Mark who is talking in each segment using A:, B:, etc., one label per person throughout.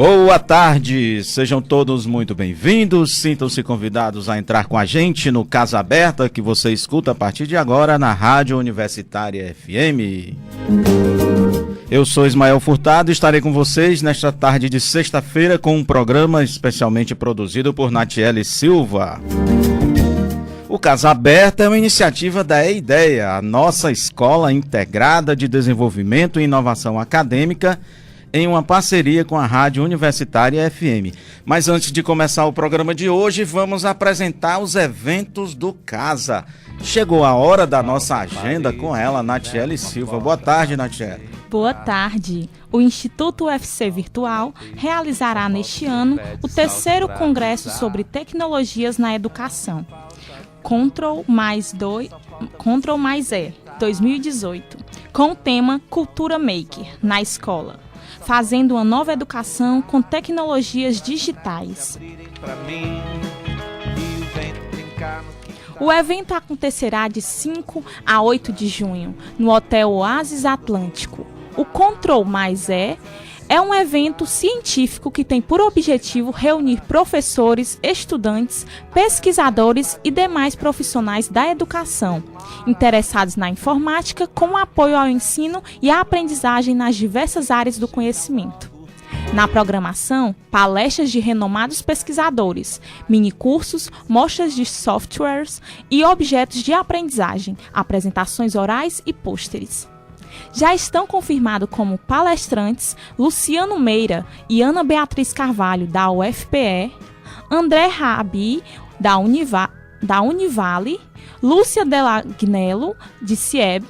A: Boa tarde, sejam todos muito bem-vindos, sintam-se convidados a entrar com a gente no Casa Aberta, que você escuta a partir de agora na Rádio Universitária FM. Eu sou Ismael Furtado e estarei com vocês nesta tarde de sexta-feira com um programa especialmente produzido por Natiele Silva. O Casa Aberta é uma iniciativa da EIDEA, a nossa Escola Integrada de Desenvolvimento e Inovação Acadêmica, em uma parceria com a Rádio Universitária FM. Mas antes de começar o programa de hoje, vamos apresentar os eventos do Casa. Chegou a hora da nossa agenda com ela, Natiele Silva. Boa tarde, Natiele.
B: Boa tarde. O Instituto UFC Virtual realizará neste ano o terceiro Congresso sobre Tecnologias na Educação, Ctrl+E 2018, com o tema Cultura Maker na Escola, fazendo uma nova educação com tecnologias digitais. O evento acontecerá de 5 a 8 de junho, no Hotel Oasis Atlântico. O Ctrl+E é um evento científico que tem por objetivo reunir professores, estudantes, pesquisadores e demais profissionais da educação, interessados na informática, com apoio ao ensino e à aprendizagem nas diversas áreas do conhecimento. Na programação, palestras de renomados pesquisadores, minicursos, mostras de softwares e objetos de aprendizagem, apresentações orais e pôsteres. Já estão confirmados como palestrantes Luciano Meira e Ana Beatriz Carvalho, da UFPE, André Rabi, da Univale, Lúcia Delagnello, de CIEB,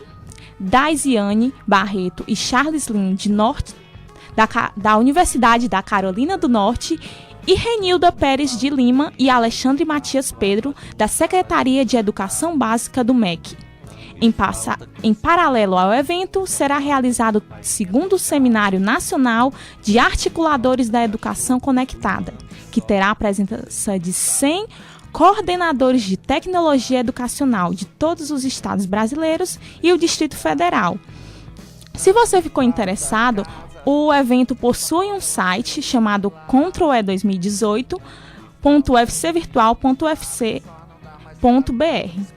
B: Daisiane Barreto e Charles Lin, da Universidade da Carolina do Norte, e Renilda Pérez de Lima e Alexandre Matias Pedro, da Secretaria de Educação Básica do MEC. Em paralelo ao evento, será realizado o segundo Seminário Nacional de Articuladores da Educação Conectada, que terá a presença de 100 coordenadores de tecnologia educacional de todos os estados brasileiros e o Distrito Federal. Se você ficou interessado, o evento possui um site chamado ctrl2018.ufcvirtual.ufc.br.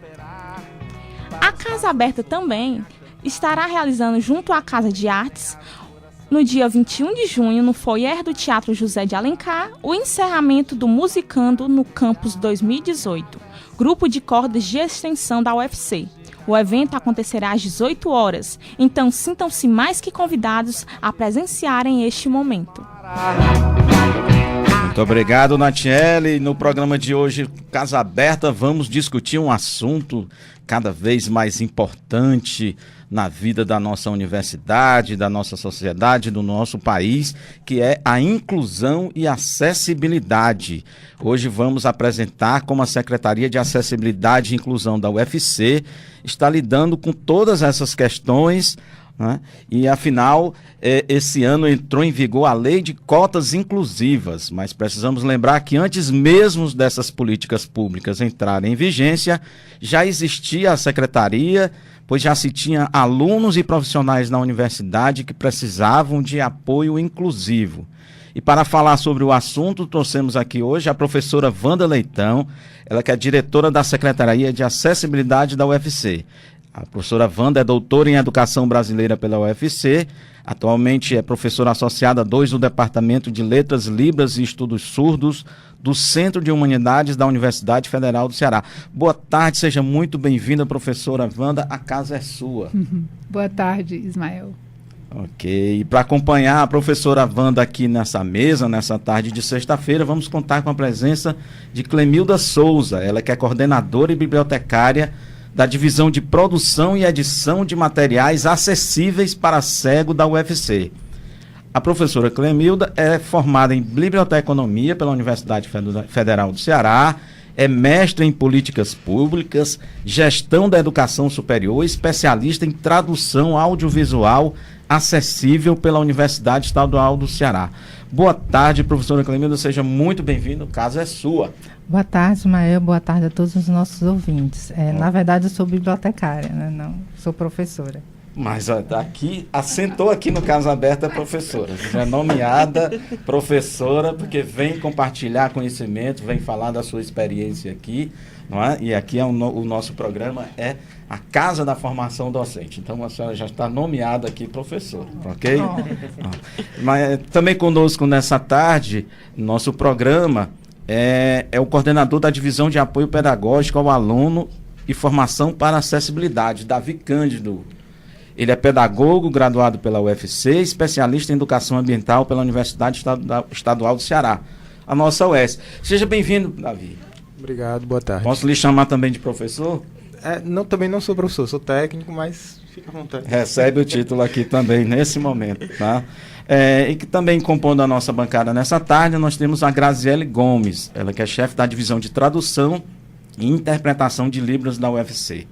B: A Casa Aberta também estará realizando, junto à Casa de Artes, no dia 21 de junho, no foyer do Teatro José de Alencar, o encerramento do Musicando no Campus 2018, grupo de cordas de extensão da UFC. O evento acontecerá às 18 horas, então sintam-se mais que convidados a presenciarem este momento.
A: Muito obrigado, Natiele. No programa de hoje, Casa Aberta, vamos discutir um assunto cada vez mais importante na vida da nossa universidade, da nossa sociedade, do nosso país, que é a inclusão e acessibilidade. Hoje vamos apresentar como a Secretaria de Acessibilidade e Inclusão da UFC está lidando com todas essas questões, né? E afinal, esse ano entrou em vigor a Lei de Cotas Inclusivas, mas precisamos lembrar que antes mesmo dessas políticas públicas entrarem em vigência, já existia a Secretaria, pois já se tinha alunos e profissionais na universidade que precisavam de apoio inclusivo. E para falar sobre o assunto, trouxemos aqui hoje a professora Wanda Leitão, ela que é diretora da Secretaria de Acessibilidade da UFC. A professora Wanda é doutora em Educação Brasileira pela UFC, atualmente é professora associada 2 do Departamento de Letras, Libras e Estudos Surdos do Centro de Humanidades da Universidade Federal do Ceará. Boa tarde, seja muito bem-vinda, professora Wanda, a casa é sua.
C: Boa tarde, Ismael.
A: Ok, e para acompanhar a professora Wanda aqui nessa mesa, nessa tarde de sexta-feira, vamos contar com a presença de Clemilda Souza, ela que é coordenadora e bibliotecária da Divisão de Produção e Edição de Materiais Acessíveis para Cego da UFC. A professora Clemilda é formada em Biblioteconomia pela Universidade Federal do Ceará, é mestre em Políticas Públicas, Gestão da Educação Superior, especialista em Tradução Audiovisual Acessível pela Universidade Estadual do Ceará. Boa tarde, professora Clemilda, seja muito bem-vinda, o caso é sua.
D: Boa tarde, Ismael, boa tarde a todos os nossos ouvintes. Na verdade, eu sou bibliotecária, né? Não sou professora.
A: Mas aqui, assentou aqui no Casa Aberta a professora. Já é nomeada professora, porque vem compartilhar conhecimento, vem falar da sua experiência aqui, não é? E aqui o nosso programa é a Casa da Formação Docente. Então, a senhora já está nomeada aqui professora, ok? Mas também conosco nessa tarde, nosso programa é o coordenador da Divisão de Apoio Pedagógico ao Aluno e Formação para Acessibilidade, Davi Cândido. Ele é pedagogo, graduado pela UFC, especialista em educação ambiental pela Universidade Estadual do Ceará, a nossa UES. Seja bem-vindo, Davi.
E: Obrigado, boa tarde.
A: Posso lhe chamar também de professor?
E: Também não sou professor, sou técnico, mas fica à vontade.
A: Recebe o título aqui também, nesse momento, tá? E que também compondo a nossa bancada nessa tarde, nós temos a Graziele Gomes, ela que é chefe da divisão de tradução e interpretação de Libras da UFC.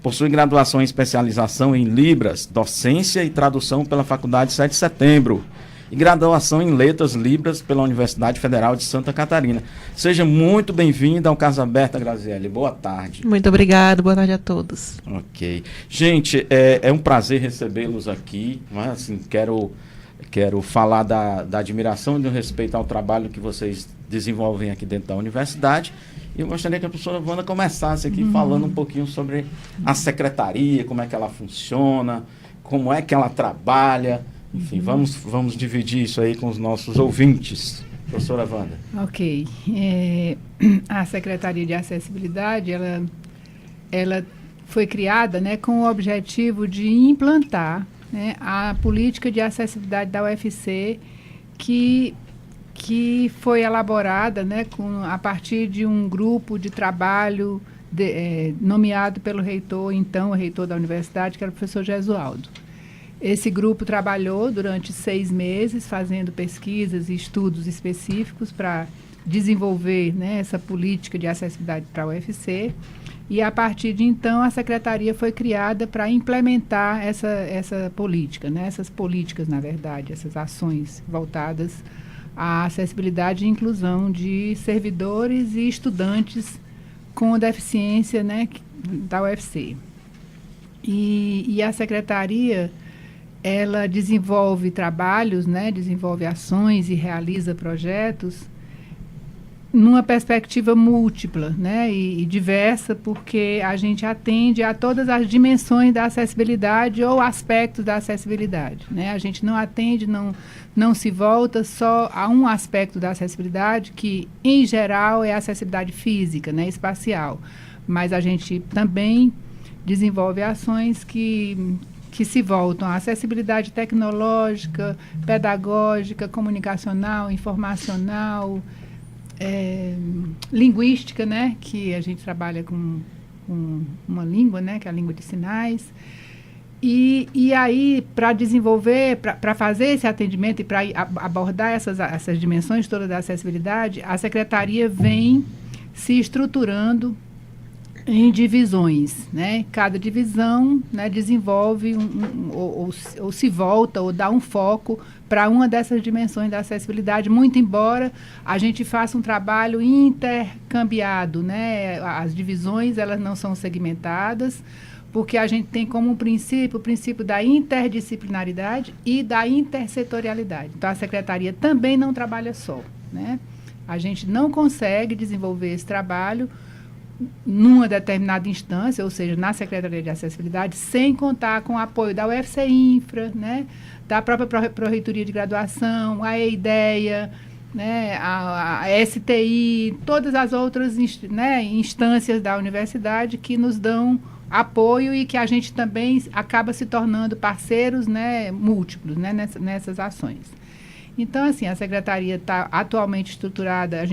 A: Possui graduação e especialização em Libras, docência e tradução pela Faculdade 7 de Setembro e graduação em Letras Libras pela Universidade Federal de Santa Catarina. Seja muito bem-vinda ao Casa Aberta, Graziele. Boa tarde.
D: Muito obrigado, boa tarde a todos.
A: Ok. Gente, é um prazer recebê-los aqui. Mas, assim, quero falar da admiração e do respeito ao trabalho que vocês desenvolvem aqui dentro da universidade. E eu gostaria que a professora Wanda começasse aqui falando um pouquinho sobre a secretaria, como é que ela funciona, como é que ela trabalha. Enfim, vamos dividir isso aí com os nossos ouvintes. Professora Wanda.
C: Ok. A Secretaria de Acessibilidade, ela foi criada, né, com o objetivo de implantar, né, a política de acessibilidade da UFC que foi elaborada, né, a partir de um grupo de trabalho nomeado pelo reitor, então o reitor da universidade, que era o professor Gesualdo. Esse grupo trabalhou durante 6 meses, fazendo pesquisas e estudos específicos para desenvolver, né, essa política de acessibilidade para a UFC. E, a partir de então, a secretaria foi criada para implementar essa política, né, essas políticas, na verdade, essas ações voltadas à acessibilidade e inclusão de servidores e estudantes com deficiência, né, da UFC. E a secretaria, ela desenvolve trabalhos, né, desenvolve ações e realiza projetos numa perspectiva múltipla, né, e diversa, porque a gente atende a todas as dimensões da acessibilidade ou aspectos da acessibilidade, né? A gente não atende, não se volta só a um aspecto da acessibilidade, que em geral é a acessibilidade física, né, espacial, mas a gente também desenvolve ações que se voltam à acessibilidade tecnológica, pedagógica, comunicacional, informacional, linguística, né, que a gente trabalha com uma língua, né, que é a língua de sinais. E aí, para desenvolver, para fazer esse atendimento e para abordar essas dimensões todas da acessibilidade, a secretaria vem se estruturando em divisões, né? Cada divisão, né, desenvolve ou se volta ou dá um foco para uma dessas dimensões da acessibilidade, muito embora a gente faça um trabalho intercambiado, né? As divisões, elas não são segmentadas, porque a gente tem como o princípio da interdisciplinaridade e da intersetorialidade. Então, a secretaria também não trabalha só, né? A gente não consegue desenvolver esse trabalho numa determinada instância, ou seja, na Secretaria de Acessibilidade, sem contar com o apoio da UFC Infra, né, da própria Pró-Reitoria de Graduação, a EIDEA, né, a STI, todas as outras instâncias da universidade que nos dão apoio e que a gente também acaba se tornando parceiros, né, múltiplos, né, nessas ações. Então, assim, a Secretaria está atualmente estruturada,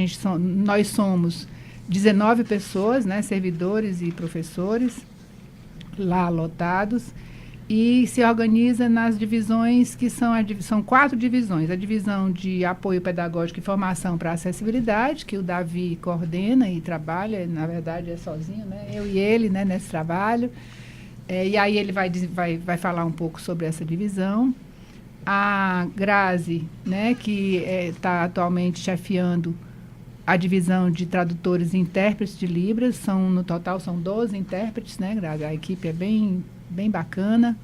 C: nós somos 19 pessoas, né, servidores e professores, lá lotados, e se organiza nas divisões que são 4 divisões. A divisão de apoio pedagógico e formação para acessibilidade, que o Davi coordena e trabalha, na verdade é sozinho, né, eu e ele, né, nesse trabalho. E aí ele vai falar um pouco sobre essa divisão. A Grazi, né, que está atualmente chefiando a divisão de tradutores e intérpretes de Libras, no total são 12 intérpretes, né, Grazi? A equipe é bem bacana.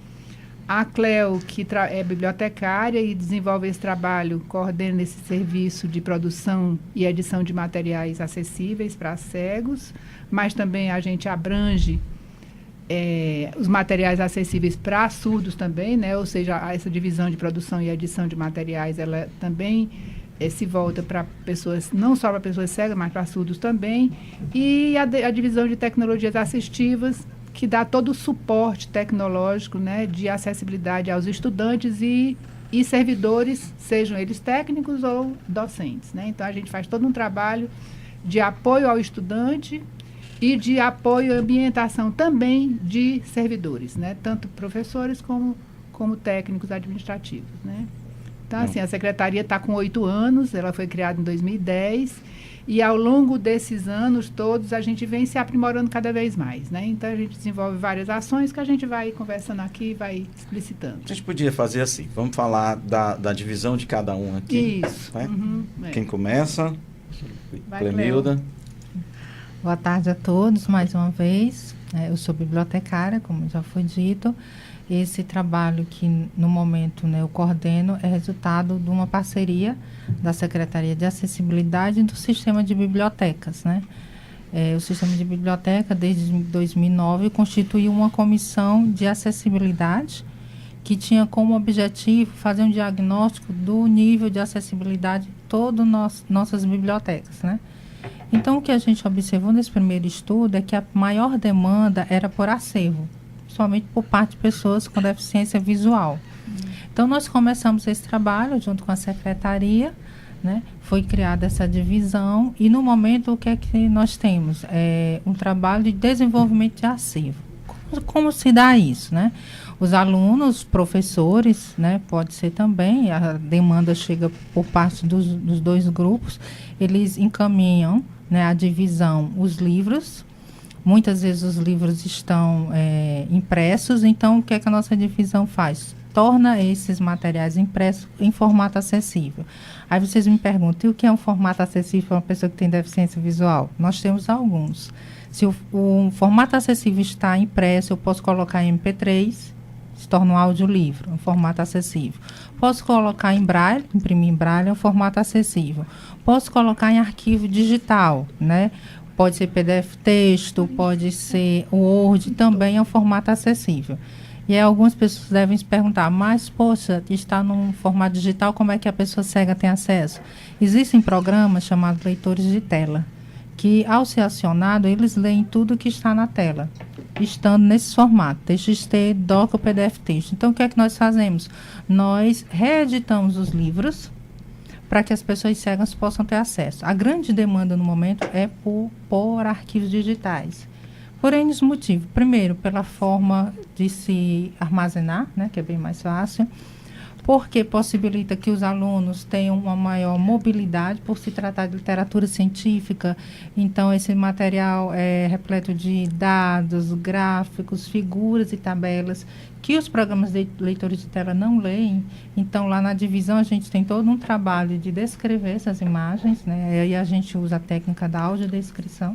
C: A Cleo, que é bibliotecária e desenvolve esse trabalho, coordena esse serviço de produção e edição de materiais acessíveis para cegos, mas também a gente abrange os materiais acessíveis para surdos também, né? Ou seja, essa divisão de produção e edição de materiais, ela também se volta para pessoas, não só para pessoas cegas, mas para surdos também. E a divisão de tecnologias assistivas, que dá todo o suporte tecnológico, né, de acessibilidade aos estudantes e servidores, sejam eles técnicos ou docentes, né? Então, a gente faz todo um trabalho de apoio ao estudante e de apoio à ambientação também de servidores, né? Tanto professores como técnicos administrativos, né? Então, assim, a secretaria está com 8 anos, ela foi criada em 2010, e ao longo desses anos todos a gente vem se aprimorando cada vez mais, né? Então a gente desenvolve várias ações que a gente vai conversando aqui e vai explicitando.
A: A gente podia fazer assim, vamos falar da divisão de cada um aqui.
C: Isso.
A: Né? Quem começa? Clemilda.
D: Boa tarde a todos, mais uma vez. Eu sou bibliotecária, como já foi dito. Esse trabalho que, no momento, né, eu coordeno é resultado de uma parceria da Secretaria de Acessibilidade e do Sistema de Bibliotecas, né? O Sistema de Biblioteca, desde 2009, constituiu uma comissão de acessibilidade que tinha como objetivo fazer um diagnóstico do nível de acessibilidade de todas nossas bibliotecas, né? Então, o que a gente observou nesse primeiro estudo é que a maior demanda era por acervo, somente por parte de pessoas com deficiência visual. Então, nós começamos esse trabalho junto com a secretaria, né? Foi criada essa divisão e, no momento, o que é que nós temos? Um trabalho de desenvolvimento de acervo. Como se dá isso, né? Os alunos, professores, né? Pode ser também, a demanda chega por parte dos dois grupos, eles encaminham, né, a divisão, os livros. Muitas vezes os livros estão impressos, então o que é que a nossa divisão faz? Torna esses materiais impressos em formato acessível. Aí vocês me perguntam, e o que é um formato acessível para uma pessoa que tem deficiência visual? Nós temos alguns. Se o formato acessível está impresso, eu posso colocar em MP3, se torna um audiolivro, um formato acessível. Posso colocar em braille, imprimir em braille, é um formato acessível. Posso colocar em arquivo digital, né? Pode ser PDF texto, pode ser Word, também é um formato acessível. E aí algumas pessoas devem se perguntar, mas, poxa, está num formato digital, como é que a pessoa cega tem acesso? Existem programas chamados leitores de tela, que ao ser acionado, eles leem tudo que está na tela, estando nesse formato, TXT, DOC ou PDF texto. Então, o que é que nós fazemos? Nós reeditamos os livros para que as pessoas cegas possam ter acesso. A grande demanda no momento é por arquivos digitais. Por N motivos. Primeiro, pela forma de se armazenar, né, que é bem mais fácil. Porque possibilita que os alunos tenham uma maior mobilidade por se tratar de literatura científica. Então, esse material é repleto de dados, gráficos, figuras e tabelas que os programas de leitores de tela não leem. Então, lá na divisão, a gente tem todo um trabalho de descrever essas imagens, né? E a gente usa a técnica da audiodescrição,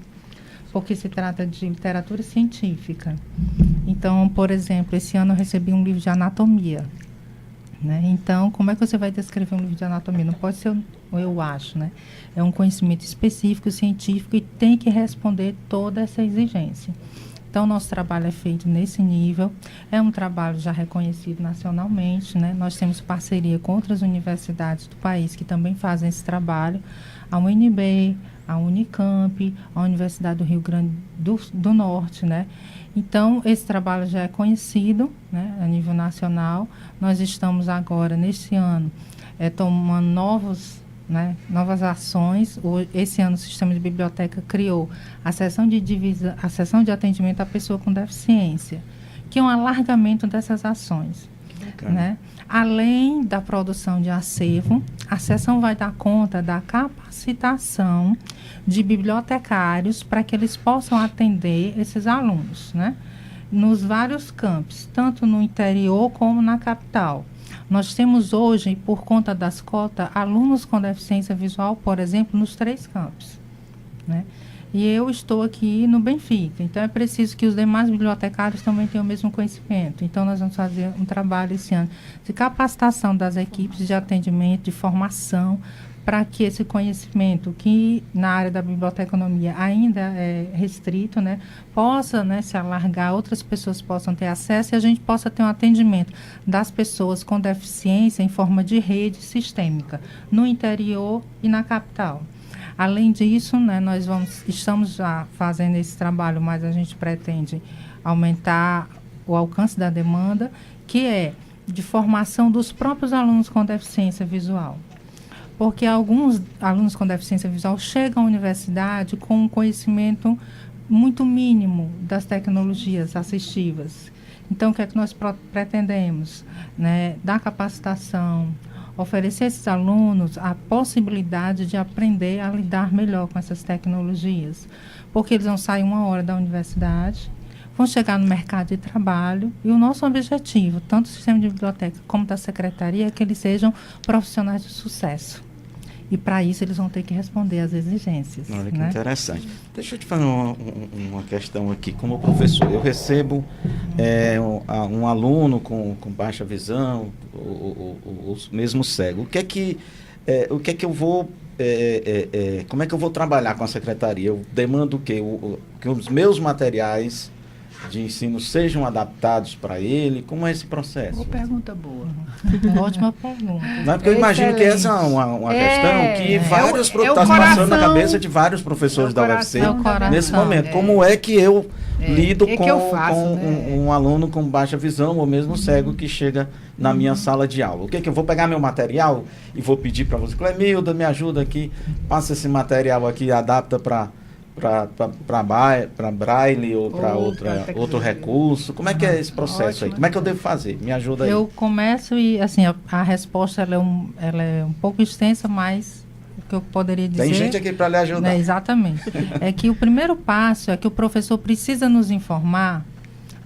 D: porque se trata de literatura científica. Então, por exemplo, esse ano eu recebi um livro de anatomia, né? Então, como é que você vai descrever um livro de anatomia? Não pode ser, eu acho, né? É um conhecimento específico, científico, e tem que responder toda essa exigência. Então, nosso trabalho é feito nesse nível. É um trabalho já reconhecido nacionalmente, né? Nós temos parceria com outras universidades do país que também fazem esse trabalho. A UNB, a Unicamp, a Universidade do Rio Grande do Norte, né? Então, esse trabalho já é conhecido, né, a nível nacional. Nós estamos agora, neste ano, tomando novas ações. Esse ano, o Sistema de Biblioteca criou a seção de atendimento à pessoa com deficiência, que é um alargamento dessas ações, né? Além da produção de acervo, a seção vai dar conta da capacitação de bibliotecários para que eles possam atender esses alunos, né? Nos vários campos, tanto no interior como na capital. Nós temos hoje, por conta das cotas, alunos com deficiência visual, por exemplo, nos 3 campos, né? e eu estou aqui no Benfica. Então, é preciso que os demais bibliotecários também tenham o mesmo conhecimento. Então, nós vamos fazer um trabalho esse ano de capacitação das equipes de atendimento, de formação, para que esse conhecimento, que na área da biblioteconomia ainda é restrito, né, possa, né, se alargar, outras pessoas possam ter acesso e a gente possa ter um atendimento das pessoas com deficiência em forma de rede sistêmica, no interior e na capital. Além disso, né, estamos já fazendo esse trabalho, mas a gente pretende aumentar o alcance da demanda, que é de formação dos próprios alunos com deficiência visual. Porque alguns alunos com deficiência visual chegam à universidade com um conhecimento muito mínimo das tecnologias assistivas. Então, o que é que nós pretendemos? Né? Dar capacitação, oferecer a esses alunos a possibilidade de aprender a lidar melhor com essas tecnologias. Porque eles vão sair 1 hora da universidade, vão chegar no mercado de trabalho e o nosso objetivo, tanto do sistema de biblioteca como da secretaria, é que eles sejam profissionais de sucesso. E para isso eles vão ter que responder às exigências.
A: Olha que interessante. Deixa eu te fazer uma questão aqui. Como professor, eu recebo um aluno com baixa visão, ou mesmo cego. O que é que eu vou... como é que eu vou trabalhar com a secretaria? Eu demando o quê? Que os meus materiais de ensino sejam adaptados para ele? Como é esse processo?
C: Uma pergunta boa.
D: Ótima pergunta.
A: Não é porque eu imagino que essa é uma questão que vários está passando na cabeça de vários professores da UFC nesse momento. Como é que eu lido com um aluno com baixa visão ou mesmo cego que chega na minha sala de aula? O que é que eu vou pegar meu material e vou pedir para você, Clemilda, me ajuda aqui, passa esse material aqui, adapta para braille ou para outro recurso. Como é que é esse processo aí? Como é que eu devo fazer? Me ajuda aí.
D: Eu começo e, assim, a resposta ela é um pouco extensa, mas o que eu poderia dizer...
A: Tem gente aqui para lhe ajudar.
D: Né, exatamente. É que o primeiro passo é que o professor precisa nos informar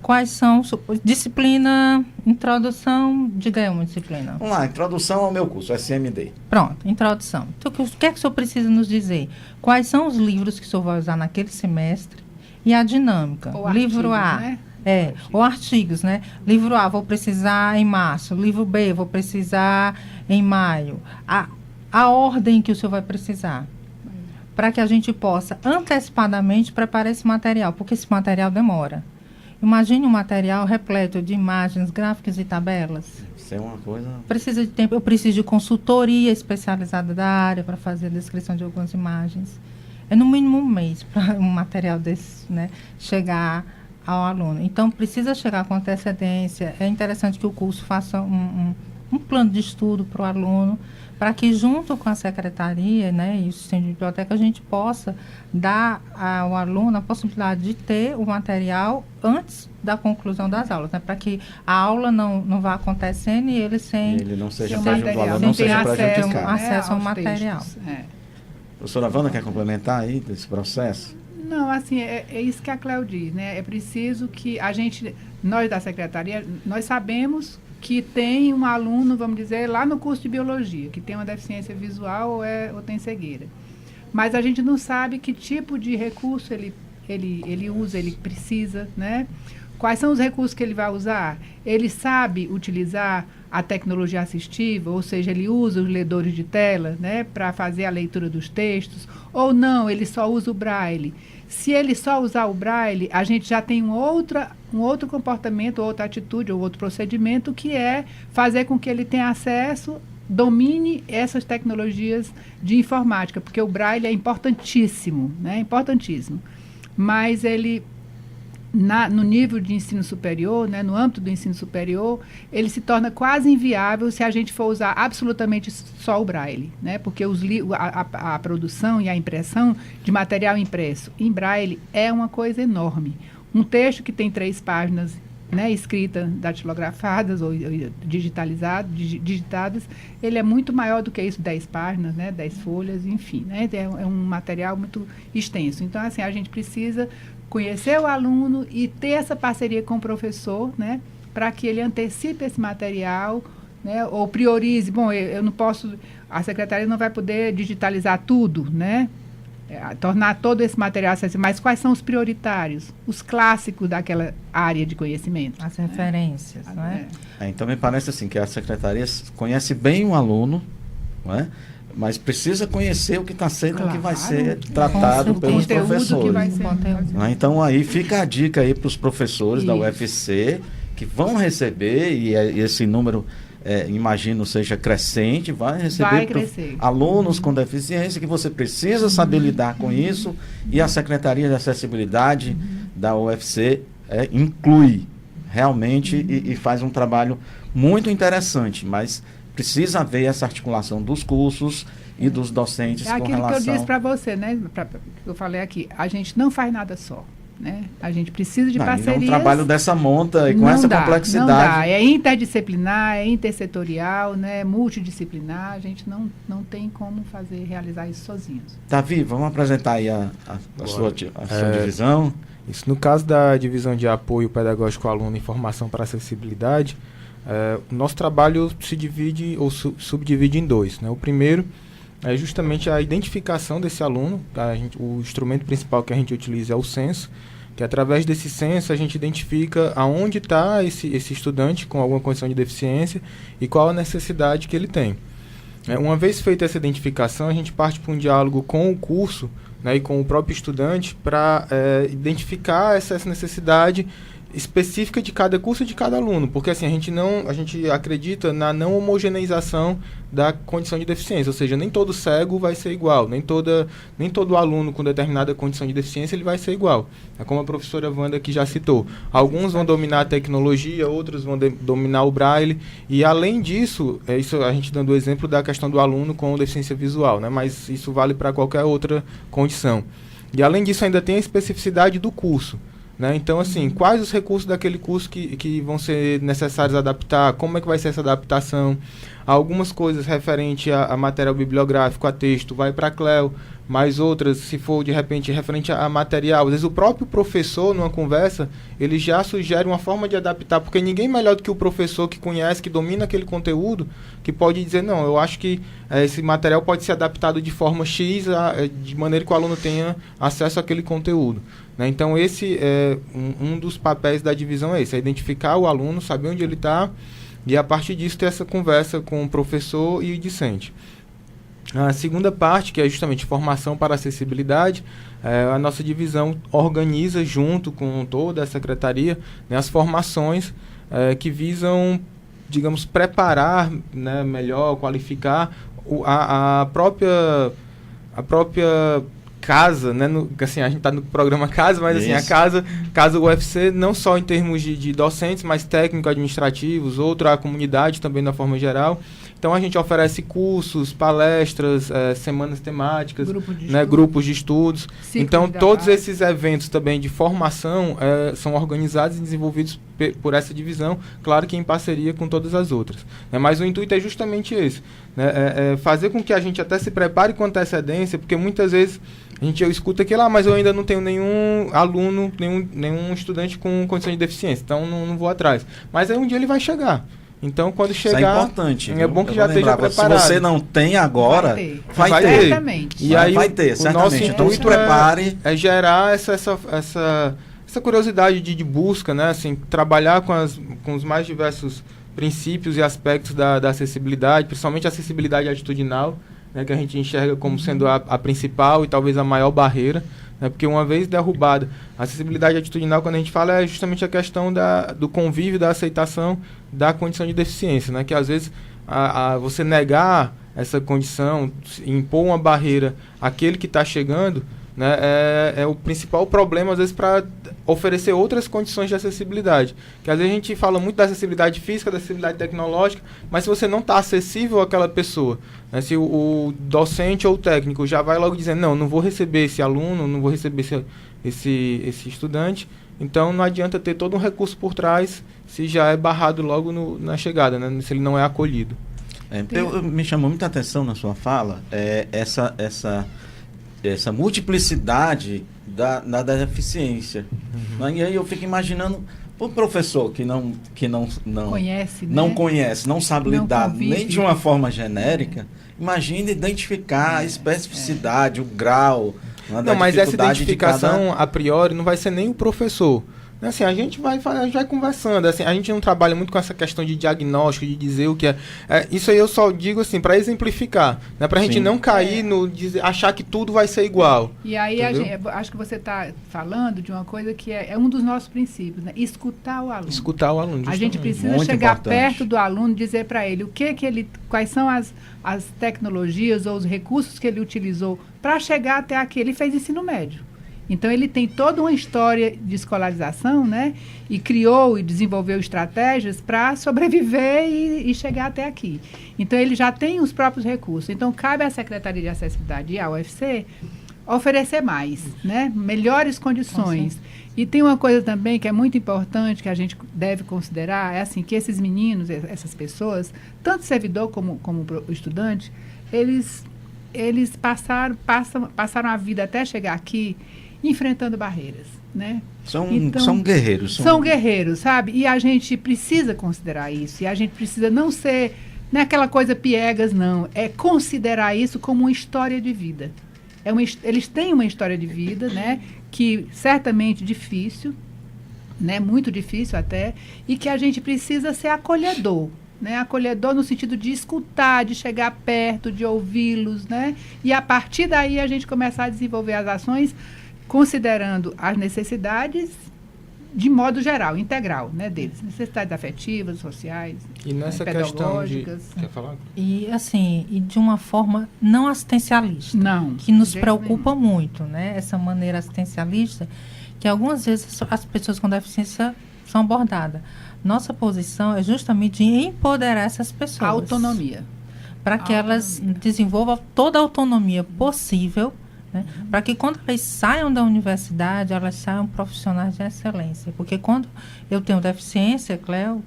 D: quais são... Disciplina, introdução, diga aí uma disciplina.
A: Vamos lá, introdução ao meu curso, SMD.
D: Pronto, introdução. Então, o que é que o senhor precisa nos dizer? Quais são os livros que o senhor vai usar naquele semestre e a dinâmica?
C: Ou
D: livro
C: artigos,
D: A,
C: né?
D: ou artigos, né? Livro A, vou precisar em março. Livro B, vou precisar em maio. A ordem que o senhor vai precisar. Para que a gente possa antecipadamente preparar esse material, porque esse material demora. Imagine um material repleto de imagens, gráficos e tabelas.
A: Isso é uma coisa...
D: Precisa de tempo. Eu preciso de consultoria especializada da área para fazer a descrição de algumas imagens. É no mínimo 1 mês para um material desse, né, chegar ao aluno. Então, precisa chegar com antecedência. É interessante que o curso faça um plano de estudo para o aluno, para que, junto com a secretaria, né, e o sistema de biblioteca, a gente possa dar ao aluno a possibilidade de ter o material antes da conclusão das aulas, né, para que a aula não vá acontecendo e ele
A: não seja
D: prejudicado.
C: Acesso
D: ao material.
A: Professora Wanda, quer complementar aí desse processo?
C: Não, assim, é isso que a Cléo diz, né? É preciso que nós da secretaria, nós sabemos que tem um aluno, vamos dizer, lá no curso de biologia, que tem uma deficiência visual ou tem cegueira. Mas a gente não sabe que tipo de recurso ele usa, ele precisa, né? Quais são os recursos que ele vai usar? Ele sabe utilizar a tecnologia assistiva, ou seja, ele usa os ledores de tela, né, para fazer a leitura dos textos, ou não, ele só usa o braille. Se ele só usar o braille, a gente já tem um outro comportamento, outra atitude, ou outro procedimento, que é fazer com que ele tenha acesso, domine essas tecnologias de informática, porque o braille é importantíssimo, né? Importantíssimo. Mas ele, no nível de ensino superior, né, no âmbito do ensino superior, ele se torna quase inviável se a gente for usar absolutamente só o braille, né? Porque a produção e a impressão de material impresso em braille é uma coisa enorme. Um texto que tem 3 páginas, né, escritas, datilografadas ou digitadas, ele é muito maior do que isso, 10 páginas, né, 10 folhas, enfim, né, é um material muito extenso. Então, assim, a gente precisa conhecer o aluno e ter essa parceria com o professor, né, para que ele antecipe esse material, né, ou priorize. Bom, eu não posso, a secretaria não vai poder digitalizar tudo, né, tornar todo esse material acessível. Mas quais são os prioritários? Os clássicos daquela área de conhecimento.
D: As referências, não é?
A: Então, me parece assim, que a secretaria conhece bem o aluno, não é? Mas precisa conhecer o que está sendo, o que vai ser tratado pelos professores.
C: Que vai ser.
A: Então, aí fica a dica aí para os professores da UFC, que vão receber, e esse número... imagino seja crescente, vai receber alunos com deficiência, que você precisa saber lidar com isso, e a Secretaria de Acessibilidade da UFC inclui realmente e faz um trabalho muito interessante, mas precisa haver essa articulação dos cursos e dos docentes com relação...
C: É aquilo que eu disse para você, né? Eu falei aqui, a gente não faz nada só. Né? A gente precisa de parcerias.
A: É um trabalho dessa monta e com essa complexidade.
C: Não dá. É interdisciplinar, é intersetorial, né? Multidisciplinar. A gente não tem como realizar isso sozinhos.
A: Davi, vamos apresentar aí a sua divisão.
E: Isso, no caso da divisão de apoio pedagógico ao aluno e formação para acessibilidade, o nosso trabalho se divide ou subdivide em dois. Né? O primeiro é justamente a identificação desse aluno. O instrumento principal que a gente utiliza é o censo, que através desse censo a gente identifica aonde está esse estudante com alguma condição de deficiência e qual a necessidade que ele tem. Uma vez feita essa identificação, a gente parte para um diálogo com o curso, né, e com o próprio estudante para identificar essa necessidade específica de cada curso e de cada aluno, porque assim, a gente acredita na não homogeneização da condição de deficiência, ou seja, nem todo cego vai ser igual, nem todo aluno com determinada condição de deficiência ele vai ser igual. É como a professora Wanda aqui já citou, alguns vão dominar a tecnologia, outros vão dominar o braille, e além disso, isso a gente dando o exemplo da questão do aluno com deficiência visual, né, mas isso vale para qualquer outra condição. E além disso ainda tem a especificidade do curso. Né? Então, assim, quais os recursos daquele curso que vão ser necessários adaptar, como é que vai ser essa adaptação, algumas coisas referente a material bibliográfico, a texto, vai para a CLEO, mas outras, se for de repente referente a material, às vezes o próprio professor, numa conversa, ele já sugere uma forma de adaptar, porque ninguém melhor do que o professor que conhece, que domina aquele conteúdo, que pode dizer, não, eu acho que esse material pode ser adaptado de forma X, de maneira que o aluno tenha acesso àquele conteúdo. Né? Então, esse é um dos papéis da divisão, é identificar o aluno, saber onde ele está, e a partir disso ter essa conversa com o professor e o discente. A segunda parte, que é justamente formação para acessibilidade, a nossa divisão organiza junto com toda a secretaria, né, as formações que visam, digamos, preparar, né, melhor, qualificar a própria casa, né? Assim, a gente está no programa Casa, mas assim, a casa UFC, não só em termos de docentes, mas técnico-administrativos, outra a comunidade também na forma geral. Então a gente oferece cursos, palestras, semanas temáticas, grupos de estudos. Então todos esses eventos também de formação são organizados e desenvolvidos por essa divisão, claro que em parceria com todas as outras. Mas o intuito é justamente esse, né? Fazer com que a gente até se prepare com antecedência, porque muitas vezes eu escuto aquilo, mas eu ainda não tenho nenhum aluno, nenhum estudante com condição de deficiência, então não vou atrás. Mas aí um dia ele vai chegar. Então, quando chegar,
A: isso é importante.
E: É bom que já esteja preparado.
A: Se você não tem agora, vai ter.
C: Certamente.
A: E aí vai ter, certamente.
E: O nosso
A: então, se prepare.
E: É gerar essa curiosidade de busca, né? Assim, trabalhar com os mais diversos princípios e aspectos da acessibilidade, principalmente a acessibilidade atitudinal, né? Que a gente enxerga como sendo a principal e talvez a maior barreira. Porque uma vez derrubada, a acessibilidade atitudinal, quando a gente fala, é justamente a questão do convívio, da aceitação da condição de deficiência, né? Que às vezes você negar essa condição, impor uma barreira àquele que está chegando, né? É o principal problema, às vezes, para oferecer outras condições de acessibilidade. Que às vezes a gente fala muito da acessibilidade física, da acessibilidade tecnológica, mas se você não está acessível àquela pessoa, né? Se o docente ou o técnico já vai logo dizendo, não vou receber esse aluno, não vou receber esse estudante, então não adianta ter todo um recurso por trás se já é barrado logo na chegada, né? Se ele não é acolhido.
A: Me chamou muita atenção na sua fala essa multiplicidade da deficiência. E aí eu fico imaginando o professor que não
C: conhece, né?
A: não conhece, não sabe lidar
C: convive,
A: nem de uma forma genérica, imagina identificar a especificidade, o grau,
E: Não, mas essa identificação, a priori, não vai ser nem o professor. Assim, a gente vai conversando, assim, a gente não trabalha muito com essa questão de diagnóstico, de dizer o que é. Isso aí eu só digo assim, para exemplificar, né, para a gente não cair no achar que tudo vai ser igual.
C: E aí, acho que você está falando de uma coisa que é um dos nossos princípios, né? Escutar o aluno.
E: Escutar o aluno, justamente.
C: A gente precisa
A: muito
C: chegar
A: importante.
C: perto do aluno, dizer para ele quais são as tecnologias ou os recursos que ele utilizou para chegar até aqui. Ele fez ensino médio. Então, ele tem toda uma história de escolarização, né? E criou e desenvolveu estratégias para sobreviver e chegar até aqui. Então, ele já tem os próprios recursos. Então, cabe à Secretaria de Acessibilidade e à UFC oferecer mais, né? Melhores condições. E tem uma coisa também que é muito importante, que a gente deve considerar, é assim, que esses meninos, essas pessoas, tanto o servidor como o estudante, eles passaram a vida até chegar aqui enfrentando barreiras, né?
A: São guerreiros.
C: São guerreiros, sabe? E a gente precisa considerar isso. E a gente precisa não é aquela coisa piegas, não. É considerar isso como uma história de vida. Eles têm uma história de vida, né? Que certamente difícil, né? Muito difícil até. E que a gente precisa ser acolhedor. Né? Acolhedor no sentido de escutar, de chegar perto, de ouvi-los, né? E a partir daí a gente começar a desenvolver as ações considerando as necessidades de modo geral, integral, né, deles. Necessidades afetivas, sociais,
E: e nessa
C: pedagógicas.
E: Questão de... Quer falar?
D: E, assim, de uma forma não assistencialista.
C: Não.
D: Que nos preocupa muito, né? Essa maneira assistencialista, que algumas vezes as pessoas com deficiência são abordadas. Nossa posição é justamente de empoderar essas pessoas.
C: Autonomia.
D: Para que elas desenvolvam toda a autonomia possível, né? Para que quando elas saiam da universidade, elas saiam profissionais de excelência. Porque quando eu tenho deficiência, Cléo,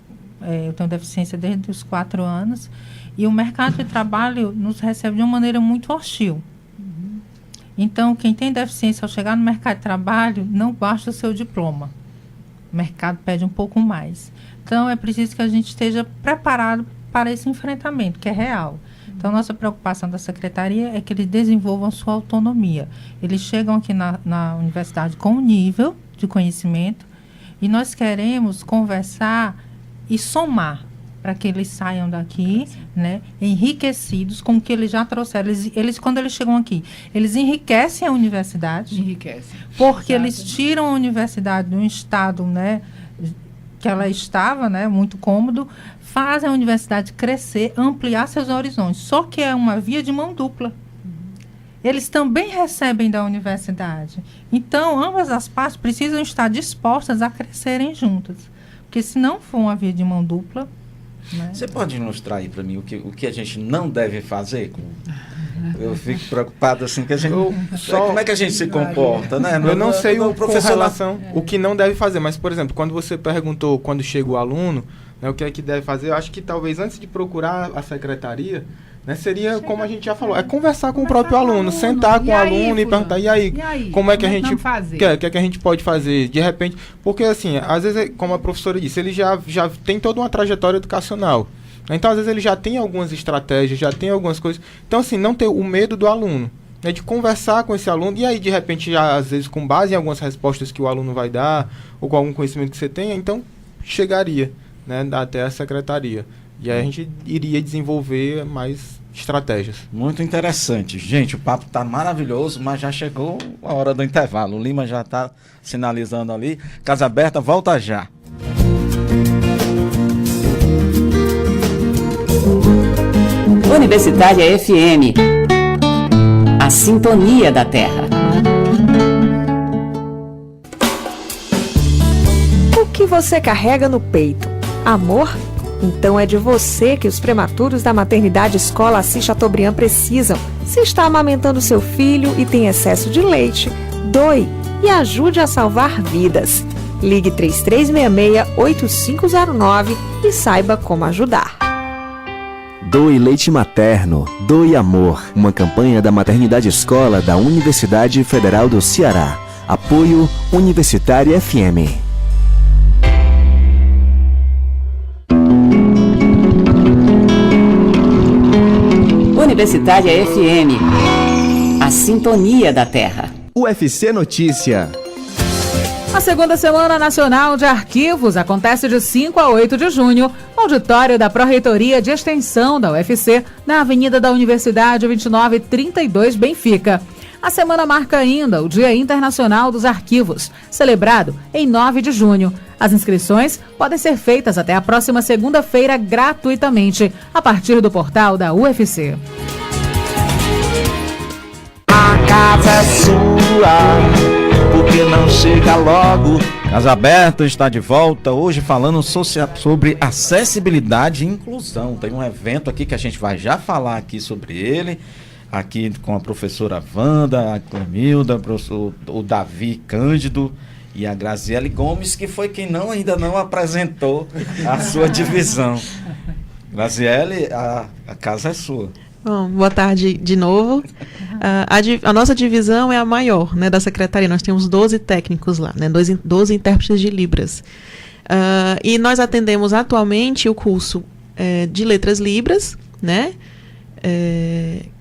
D: eu tenho deficiência desde os 4 anos, e o mercado de trabalho nos recebe de uma maneira muito hostil. Então, quem tem deficiência, ao chegar no mercado de trabalho, não basta o seu diploma. O mercado pede um pouco mais. Então, é preciso que a gente esteja preparado para esse enfrentamento, que é real. Então, nossa preocupação da Secretaria é que eles desenvolvam sua autonomia. Eles chegam aqui na universidade com um nível de conhecimento e nós queremos conversar e somar para que eles saiam daqui, né, enriquecidos com o que eles já trouxeram. Eles, quando eles chegam aqui, eles enriquecem a universidade.
C: Enriquecem.
D: Porque eles tiram a universidade de um estado, né, que ela estava, né, muito cômodo, fazem a universidade crescer, ampliar seus horizontes. Só que é uma via de mão dupla. Eles também recebem da universidade. Então, ambas as partes precisam estar dispostas a crescerem juntas. Porque se não for uma via de mão dupla... Né?
A: Você pode ilustrar aí para mim o que a gente não deve fazer? Eu fico preocupado assim, que a gente... como é que a gente se comporta, né?
E: Eu não sei o professor com relação o que não deve fazer, mas, por exemplo, quando você perguntou quando chega o aluno, né, o que é que deve fazer, eu acho que talvez antes de procurar a secretaria, né, seria, como a gente já falou, é conversar com o próprio aluno, sentar com o aluno e perguntar, e aí, como é que a gente que a gente pode fazer? De repente, porque assim, às vezes, como a professora disse, ele já tem toda uma trajetória educacional. Então, às vezes, ele já tem algumas estratégias, já tem algumas coisas. Então, assim, não ter o medo do aluno, né, de conversar com esse aluno, e aí, de repente, já, às vezes, com base em algumas respostas que o aluno vai dar, ou com algum conhecimento que você tenha, então, chegaria, né, até a secretaria. E aí a gente iria desenvolver mais estratégias.
A: Muito interessante. Gente, o papo está maravilhoso, mas já chegou a hora do intervalo. O Lima já está sinalizando ali. Casa Aberta, volta já.
F: Universitária FM, a sintonia da Terra.
G: O que você carrega no peito? Amor? Então é de você que os prematuros da Maternidade Escola Assis Chateaubriand precisam. Se está amamentando seu filho e tem excesso de leite, doe e ajude a salvar vidas. Ligue 3366-8509 e saiba como ajudar.
H: Doe leite materno, doe amor. Uma campanha da Maternidade Escola da Universidade Federal do Ceará. Apoio Universitária FM.
F: Universitária FM, a sintonia da Terra.
H: UFC Notícia.
I: A segunda Semana Nacional de Arquivos acontece de 5 a 8 de junho, no auditório da Pró-Reitoria de Extensão da UFC, na Avenida da Universidade 2932, Benfica. A semana marca ainda o Dia Internacional dos Arquivos, celebrado em 9 de junho. As inscrições podem ser feitas até a próxima segunda-feira gratuitamente, a partir do portal da UFC.
J: A casa é sua. Porque não chega logo.
A: Casa Aberta está de volta, hoje falando sobre acessibilidade e inclusão. Tem um evento aqui que a gente vai já falar aqui sobre ele, aqui com a professora Wanda, a Clemilda, o Davi Cândido e a Graziele Gomes, que foi quem ainda não apresentou a sua divisão. Graziele, a casa é sua.
K: Bom, boa tarde de novo. A nossa divisão é a maior, né, da secretaria. Nós temos 12 técnicos lá, né, 12 intérpretes de Libras. E nós atendemos atualmente o curso de Letras Libras, né,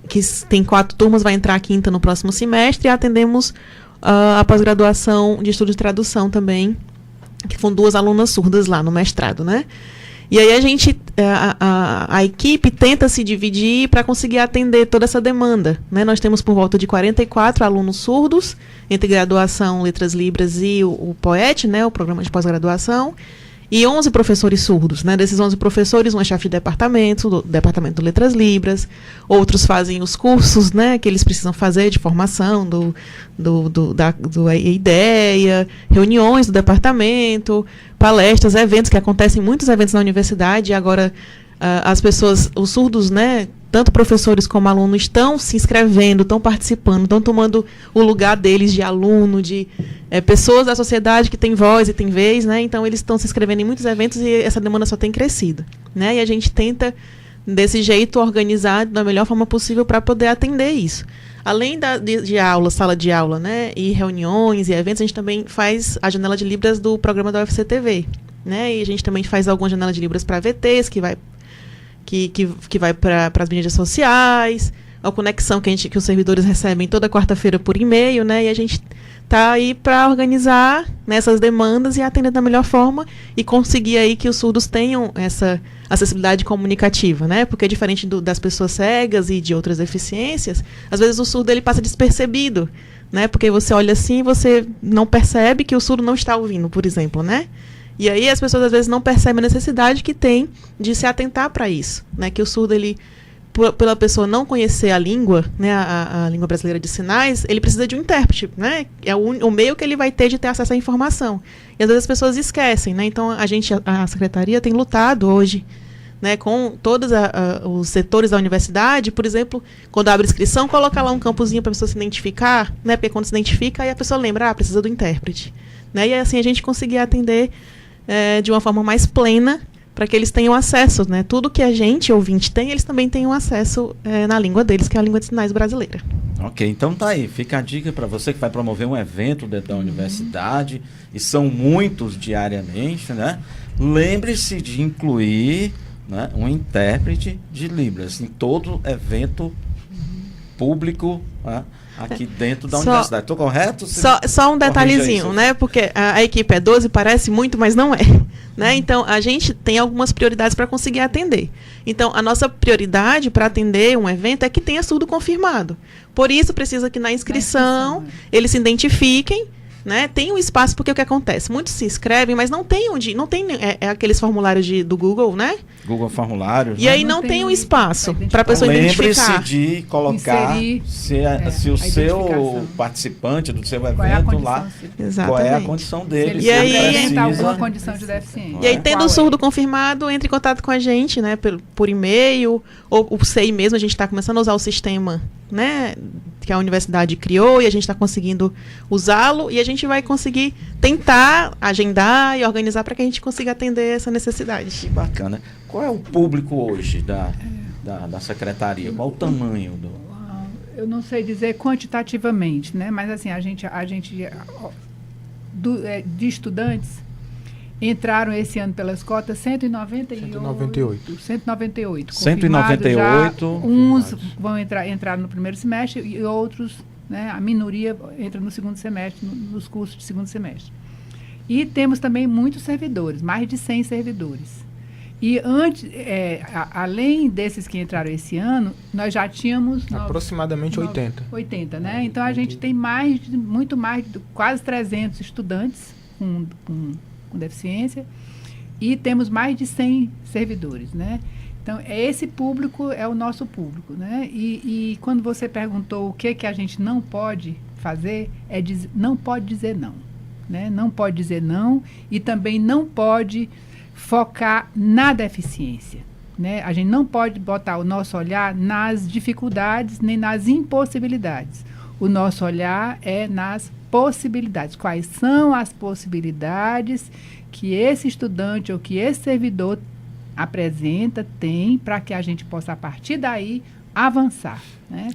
K: que tem 4 turmas, vai entrar a 5ª no próximo semestre, e atendemos a pós-graduação de estudo de tradução também, que são 2 alunas surdas lá no mestrado, né. E aí a equipe tenta se dividir para conseguir atender toda essa demanda, né? Nós temos por volta de 44 alunos surdos, entre graduação, letras libras e o POET, né? O programa de pós-graduação, e 11 professores surdos, né? Desses 11 professores, um é chefe de departamento, do departamento de letras libras, outros fazem os cursos, né, que eles precisam fazer de formação da ideia, reuniões do departamento, palestras, eventos, que acontecem muitos eventos na universidade, e agora as pessoas, os surdos, né, tanto professores como alunos, estão se inscrevendo, estão participando, estão tomando o lugar deles de aluno, de pessoas da sociedade que têm voz e têm vez, né? Então eles estão se inscrevendo em muitos eventos e essa demanda só tem crescido, né? E a gente tenta, desse jeito, organizar da melhor forma possível para poder atender isso. Além de aula, sala de aula, né, e reuniões e eventos, a gente também faz a janela de Libras do programa da UFC TV, né? E a gente também faz algumas janelas de Libras para VTs, que vai para as mídias sociais, a conexão que os servidores recebem toda quarta-feira por e-mail, né? E a gente está aí para organizar nessas demandas e atender da melhor forma e conseguir aí que os surdos tenham essa acessibilidade comunicativa, né? Porque diferente das pessoas cegas e de outras deficiências, às vezes o surdo ele passa despercebido, né? Porque você olha assim e você não percebe que o surdo não está ouvindo, por exemplo, né? E aí as pessoas às vezes não percebem a necessidade que tem de se atentar para isso, né? Que o surdo, ele, pela pessoa não conhecer a língua, né, a língua brasileira de sinais, ele precisa de um intérprete, né? É o meio que ele vai ter de ter acesso à informação. E às vezes as pessoas esquecem, né? Então a secretaria tem lutado hoje, né, com todos os setores da universidade, por exemplo, quando abre inscrição, coloca lá um campozinho para a pessoa se identificar, né? Porque quando se identifica, aí a pessoa lembra, precisa do intérprete, né? E assim a gente conseguir atender de uma forma mais plena, para que eles tenham acesso, né? Tudo que a gente, ouvinte, tem, eles também tenham acesso na língua deles, que é a língua de sinais brasileira.
A: Ok, então tá aí, fica a dica para você que vai promover um evento dentro da universidade, e são muitos diariamente, né? Lembre-se de incluir, né, um intérprete de Libras em todo evento público, né, aqui dentro da universidade. Estou correto?
K: Só um detalhezinho, né? Porque a equipe é 12, parece muito, mas não é. Né? Então, a gente tem algumas prioridades para conseguir atender. Então, a nossa prioridade para atender um evento é que tenha surdo confirmado. Por isso, precisa que na inscrição eles se identifiquem, né? Tem um espaço, porque o que acontece? Muitos se inscrevem, mas não tem aqueles formulários do Google, né?
A: Google Formulários.
K: E aí não tem um espaço para a pessoa identificar.
A: Lembre-se de colocar se o seu participante do seu evento lá, qual é a condição dele.
C: E aí alguma condição de deficiência.
K: E aí, tendo o surdo confirmado, entre em contato com a gente, né? Por e-mail, ou o SEI mesmo, a gente está começando a usar o sistema, né, que a universidade criou, e a gente está conseguindo usá-lo, e a gente vai conseguir tentar agendar e organizar para que a gente consiga atender essa necessidade.
A: Que bacana. Qual é o público hoje da secretaria? Qual o tamanho do...
C: Eu não sei dizer quantitativamente, né? Mas assim, a gente de estudantes entraram esse ano pelas cotas 198. 198.
A: 198.
C: Uns vão entrar no primeiro semestre e outros né? A minoria entra no segundo semestre, nos cursos de segundo semestre. E temos também muitos servidores, mais de 100 servidores. E antes, além desses que entraram esse ano, nós já tínhamos...
E: Aproximadamente 80.
C: 80, né? Então, a gente tem muito mais, quase 300 estudantes com deficiência e temos mais de 100 servidores, né? Então, esse público é o nosso público, né? E quando você perguntou o que a gente não pode fazer, não pode dizer não, né? Não pode dizer não e também não pode focar na deficiência, né? A gente não pode botar o nosso olhar nas dificuldades nem nas impossibilidades. O nosso olhar é nas possibilidades. Quais são as possibilidades que esse estudante ou que esse servidor apresenta, tem, para que a gente possa, a partir daí, avançar, né?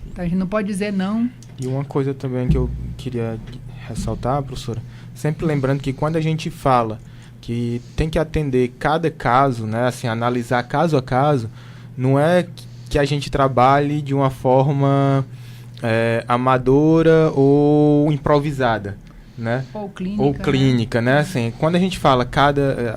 C: Então, a gente não pode dizer não.
E: E uma coisa também que eu queria ressaltar, professora, sempre lembrando que quando a gente fala que tem que atender cada caso, né, assim, analisar caso a caso, não é que a gente trabalhe de uma forma amadora ou improvisada, né? Ou clínica, né? Assim, quando a gente fala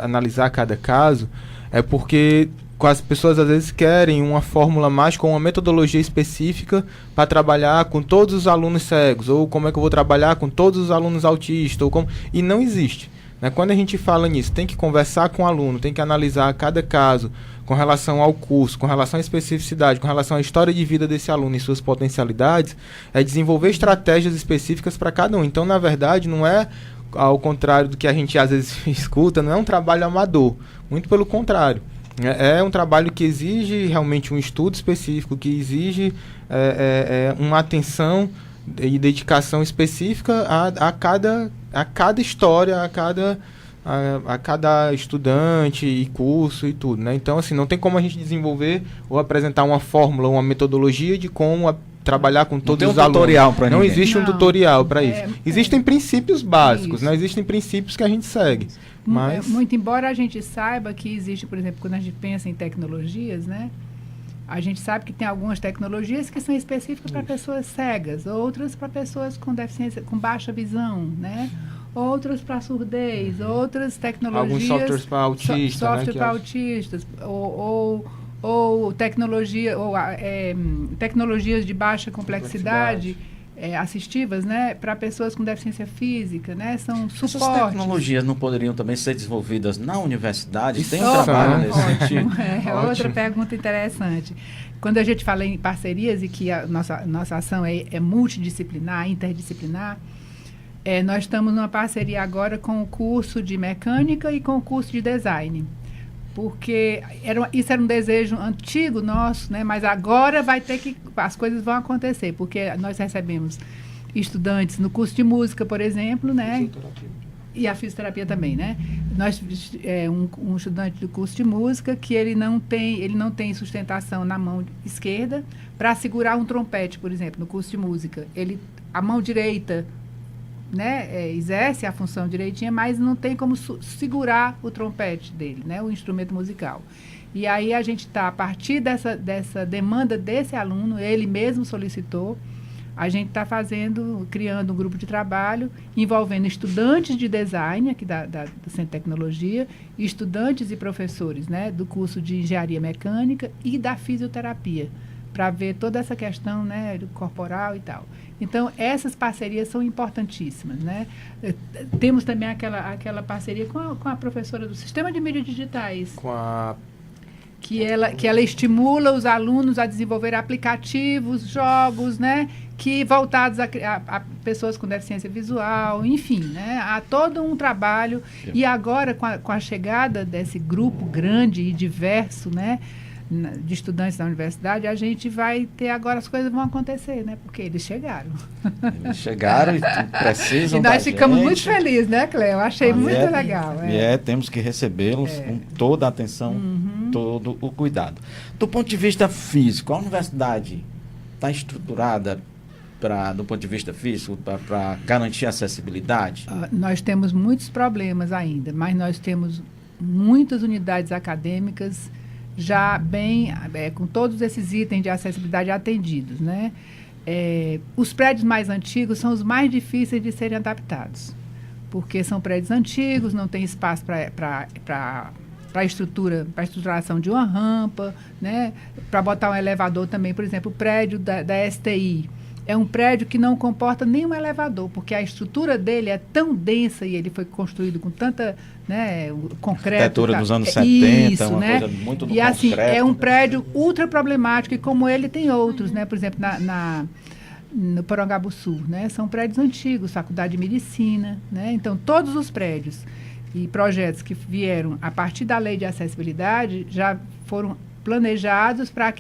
E: analisar cada caso, é porque as pessoas às vezes querem uma fórmula mágica ou uma metodologia específica para trabalhar com todos os alunos cegos, ou como é que eu vou trabalhar com todos os alunos autistas, e não existe. Né? Quando a gente fala nisso, tem que conversar com o aluno, tem que analisar cada caso com relação ao curso, com relação à especificidade, com relação à história de vida desse aluno e suas potencialidades, é desenvolver estratégias específicas para cada um. Então, na verdade, não é, ao contrário do que a gente às vezes escuta, não é um trabalho amador, muito pelo contrário. É um trabalho que exige realmente um estudo específico, que exige uma atenção e dedicação específica a cada história, a cada estudante e curso e tudo, né? Então, assim, não tem como a gente desenvolver ou apresentar uma fórmula, uma metodologia de como trabalhar com todos os alunos.
A: Tutorial para
E: não
A: ninguém.
E: Existe um tutorial para isso. Existem princípios básicos, né? Existem princípios que a gente segue. Mas...
C: Muito embora a gente saiba que existe, por exemplo, quando a gente pensa em tecnologias, né? A gente sabe que tem algumas tecnologias que são específicas para pessoas cegas, outras para pessoas com deficiência, com baixa visão, né? Outras para surdez, outras tecnologias...
E: Alguns softwares para autistas,
C: software para autistas, ou tecnologias de baixa complexidade. Assistivas, né, para pessoas com deficiência física, né, são suportes.
A: Essas tecnologias não poderiam também ser desenvolvidas na universidade? Tem um trabalho nesse sentido?
C: Outra pergunta interessante. Quando a gente fala em parcerias e que a nossa ação é multidisciplinar, interdisciplinar, nós estamos numa parceria agora com o curso de mecânica e com o curso de design. Porque isso era um desejo antigo nosso, né? Mas agora as coisas vão acontecer, porque nós recebemos estudantes no curso de música, por exemplo, né? E a fisioterapia também, né? Um estudante do curso de música que ele não tem sustentação na mão esquerda para segurar um trompete, por exemplo, no curso de música. A mão direita, né, exerce a função direitinha, mas não tem como segurar o trompete dele, né, o instrumento musical. E aí a gente está, a partir dessa demanda desse aluno, ele mesmo solicitou, a gente está criando um grupo de trabalho envolvendo estudantes de design aqui do Centro de Tecnologia, estudantes e professores, né, do curso de engenharia mecânica e da fisioterapia, para ver toda essa questão, né, corporal e tal. Então, essas parcerias são importantíssimas, né? Temos também aquela parceria com a professora do Sistema de Mídias Digitais. Que ela estimula os alunos a desenvolver aplicativos, jogos, né? Que voltados a pessoas com deficiência visual, enfim, né? Há todo um trabalho. E agora, com a chegada desse grupo grande e diverso, né, de estudantes da universidade, a gente vai ter agora, as coisas vão acontecer, né? Porque eles chegaram.
A: Eles chegaram e precisam.
C: E nós ficamos muito felizes, né, Cleo? Achei muito legal.
A: Temos que recebê-los com toda a atenção, todo o cuidado. Do ponto de vista físico, a universidade está estruturada do ponto de vista físico para garantir a acessibilidade?
C: Nós temos muitos problemas ainda, mas nós temos muitas unidades acadêmicas já bem, com todos esses itens de acessibilidade atendidos, né? os prédios mais antigos são os mais difíceis de serem adaptados, porque são prédios antigos, não tem espaço para a estruturação de uma rampa, né? Para botar um elevador também. Por exemplo, o prédio da STI é um prédio que não comporta nenhum elevador, porque a estrutura dele é tão densa e ele foi construído com tanta, né, concreto.
A: Arquitetura dos anos 70,
C: isso,
A: uma
C: né?
A: coisa muito do
C: E assim,
A: concreto,
C: é um
A: né?
C: prédio ultra problemático, e como ele tem outros, né? Por exemplo, no Porangabuçu, né? São prédios antigos, Faculdade de Medicina, né? Então, todos os prédios e projetos que vieram a partir da Lei de Acessibilidade já foram planejados para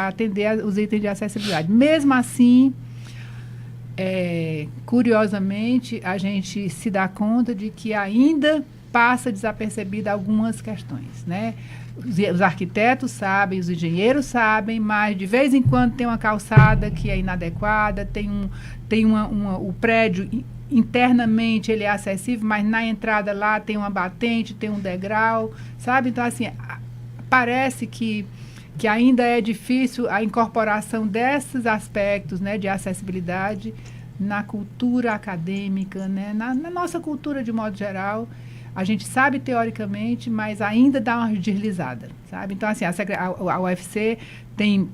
C: atender os itens de acessibilidade. Mesmo assim, curiosamente, a gente se dá conta de que ainda passa desapercebida algumas questões, né? Os arquitetos sabem, os engenheiros sabem, mas de vez em quando tem uma calçada que é inadequada, o prédio internamente ele é acessível, mas na entrada lá tem uma batente, tem um degrau, sabe? Então, assim, parece que ainda é difícil a incorporação desses aspectos, né, de acessibilidade na cultura acadêmica, né, na nossa cultura de modo geral. A gente sabe teoricamente, mas ainda dá uma deslizada, sabe? Então, assim, a UFC tem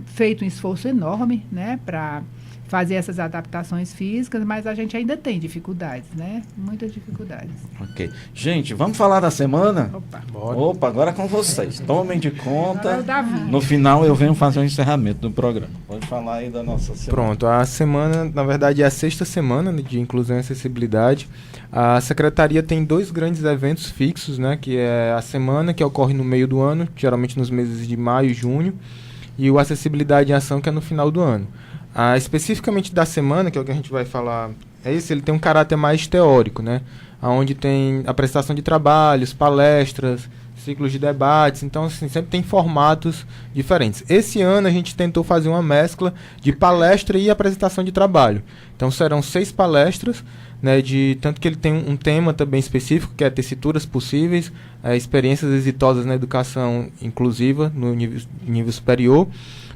C: feito um esforço enorme, né, para fazer essas adaptações físicas, mas a gente ainda tem dificuldades, né? Muitas dificuldades.
A: Ok. Gente, vamos falar da semana?
C: Opa.
A: Opa, agora é com vocês. Tomem de conta.
C: Agora é o Davi.
A: No final eu venho fazer o encerramento do programa. Pode falar aí da nossa semana.
E: Pronto, a semana, na verdade, é a 6ª semana de Inclusão e Acessibilidade. A Secretaria tem 2 grandes eventos fixos, né? Que é a semana, que ocorre no meio do ano, geralmente nos meses de maio e junho, e o Acessibilidade em Ação, que é no final do ano. Especificamente da semana, que é o que a gente vai falar, ele tem um caráter mais teórico, né? Onde tem a apresentação de trabalhos, palestras, ciclos de debates, então assim, sempre tem formatos diferentes. Esse ano a gente tentou fazer uma mescla de palestra e apresentação de trabalho. Então serão 6 palestras, né, tanto que ele tem um tema também específico, que é tessituras possíveis, experiências exitosas na educação inclusiva no nível superior,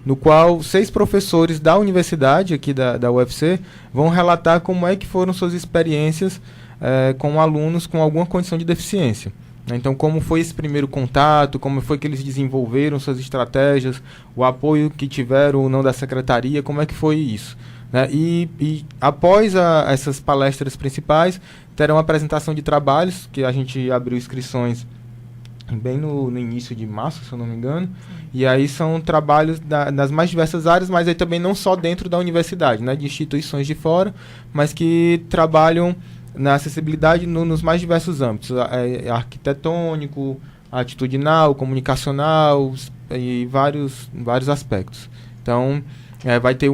E: no qual 6 professores da universidade aqui da UFC vão relatar como é que foram suas experiências com alunos com alguma condição de deficiência. Então, como foi esse primeiro contato, como foi que eles desenvolveram suas estratégias, o apoio que tiveram ou não da secretaria, como é que foi isso, né? E após essas palestras principais, terão uma apresentação de trabalhos, que a gente abriu inscrições bem no início de março, se eu não me engano. E aí são trabalhos das mais diversas áreas, mas aí também não só dentro da universidade, né, de instituições de fora, mas que trabalham na acessibilidade nos mais diversos âmbitos, arquitetônico, atitudinal, comunicacional e vários aspectos. Então, vai ter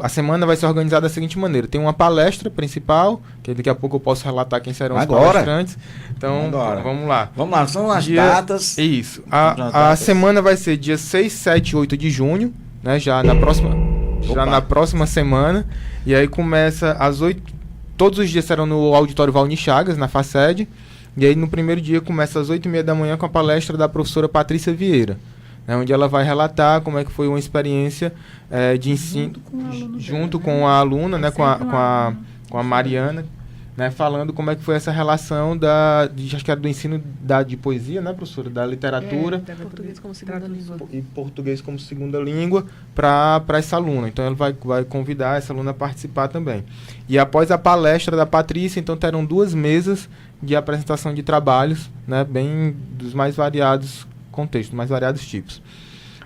E: a semana vai ser organizada da seguinte maneira: tem uma palestra principal, que daqui a pouco eu posso relatar quem serão os palestrantes. Então, vamos lá.
A: Vamos lá, são as datas.
E: Isso. A semana vai ser dia 6, 7 e 8 de junho, né, já na próxima semana. E aí começa às 8. Todos os dias serão no Auditório Valni Chagas, na FACED. E aí no primeiro dia começa às 8h30 da manhã com a palestra da professora Patrícia Vieira, né, onde ela vai relatar como é que foi uma experiência de ensino junto com a aluna, né, com a Mariana, né, falando como é que foi essa relação acho que era do ensino de poesia, né, professora, da literatura,
K: português como segunda língua,
E: e português como segunda língua para essa aluna. Então ela vai convidar essa aluna a participar também. E após a palestra da Patrícia, então terão 2 mesas de apresentação de trabalhos, né, bem dos mais variados contextos, mais variados tipos.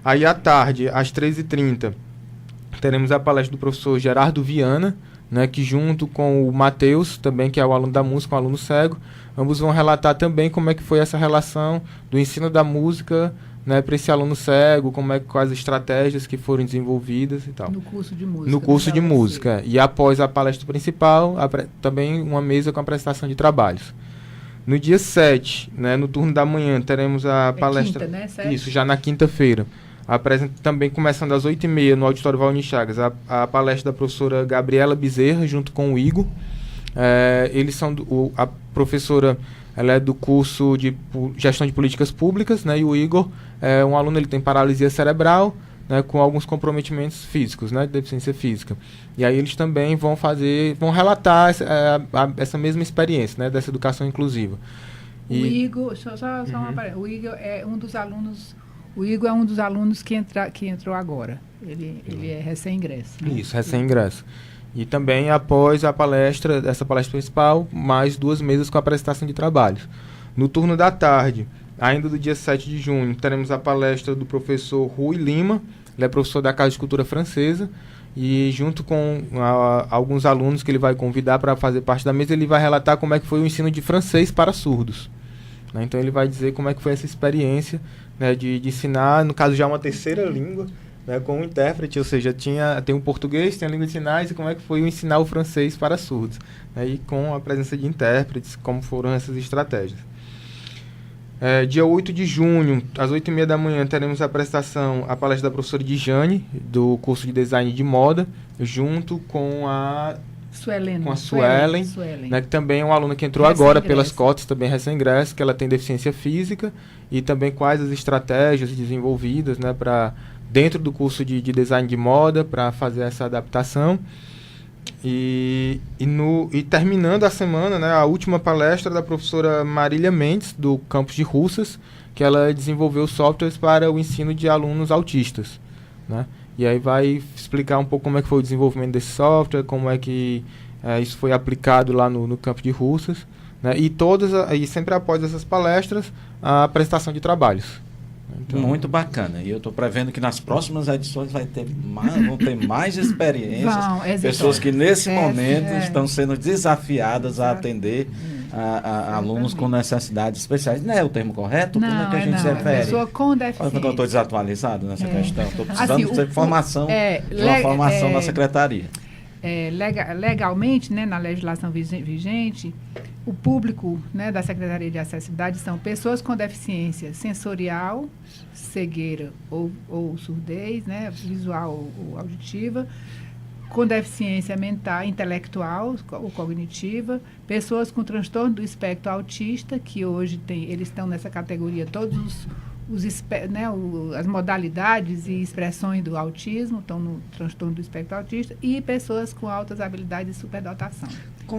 E: Aí à tarde, às 13h30, teremos a palestra do professor Gerardo Viana, né, que junto com o Matheus, também, que é o aluno da música, um aluno cego, ambos vão relatar também como é que foi essa relação do ensino da música, né, para esse aluno cego, quais estratégias que foram desenvolvidas e tal.
C: No curso de música.
E: No curso de música. E após a palestra principal, também uma mesa com a apresentação de trabalhos. No dia 7, né, no turno da manhã, teremos a palestra...
C: Quinta, né? 7?
E: Isso, já na quinta-feira. Também começando às 8h30 no Auditório Valni Chagas, a palestra da professora Gabriela Bezerra, junto com o Igor. Eles são... a professora, ela é do curso de Gestão de Políticas Públicas, né, e o Igor é um aluno, ele tem paralisia cerebral, né, com alguns comprometimentos físicos, né, de deficiência física. E aí eles também vão relatar essa mesma experiência, né, dessa educação inclusiva.
C: O Igor, só uma parada. O Igor é um dos alunos. O Igor é um dos alunos que entrou agora. Ele é recém-ingresso. Né?
E: Isso, recém-ingresso. E também após essa palestra principal, mais 2 mesas com apresentação de trabalhos. No turno da tarde, ainda do dia 7 de junho, teremos a palestra do professor Rui Lima. Ele é professor da Casa de Cultura Francesa. E junto com alguns alunos que ele vai convidar para fazer parte da mesa, ele vai relatar como é que foi o ensino de francês para surdos. Né? Então ele vai dizer como é que foi essa experiência, né, de ensinar, no caso já uma terceira língua, né, com um intérprete, ou seja, tem o português, tem a língua de sinais, e como é que foi o ensinar o francês para surdos. Né, e com a presença de intérpretes, como foram essas estratégias. Dia 8 de junho, às 8h30 da manhã, teremos a palestra da professora Dijane, do curso de Design de Moda, junto com a Suelen, né, que também é uma aluna que entrou agora pelas cotas, também recém-ingresso, que ela tem deficiência física, e também quais as estratégias desenvolvidas, né, dentro do curso de Design de Moda, para fazer essa adaptação. E terminando a semana, né, a última palestra da professora Marília Mendes, do campus de Russas, que ela desenvolveu softwares para o ensino de alunos autistas. Né? E aí vai explicar um pouco como é que foi o desenvolvimento desse software, como é que isso foi aplicado lá no campo de Russas. Né? E sempre após essas palestras, a apresentação de trabalhos.
A: Então, muito bacana. E eu estou prevendo que nas próximas edições vão ter mais experiências. Pessoas que nesse momento estão sendo desafiadas a atender a alunos com necessidades especiais. Não é o termo correto?
C: Não,
A: como é que a gente se refere?
C: Pessoa com deficiência.
A: Eu estou desatualizado nessa questão. Estou precisando de formação, de uma formação na secretaria.
C: Legalmente, né, na legislação vigente, o público, né, da Secretaria de Acessibilidade são pessoas com deficiência sensorial, cegueira ou surdez, né, visual ou auditiva, com deficiência mental, intelectual ou cognitiva, pessoas com transtorno do espectro autista, que hoje eles estão nessa categoria, todos as modalidades e expressões do autismo estão no transtorno do espectro autista, e pessoas com altas habilidades de superdotação.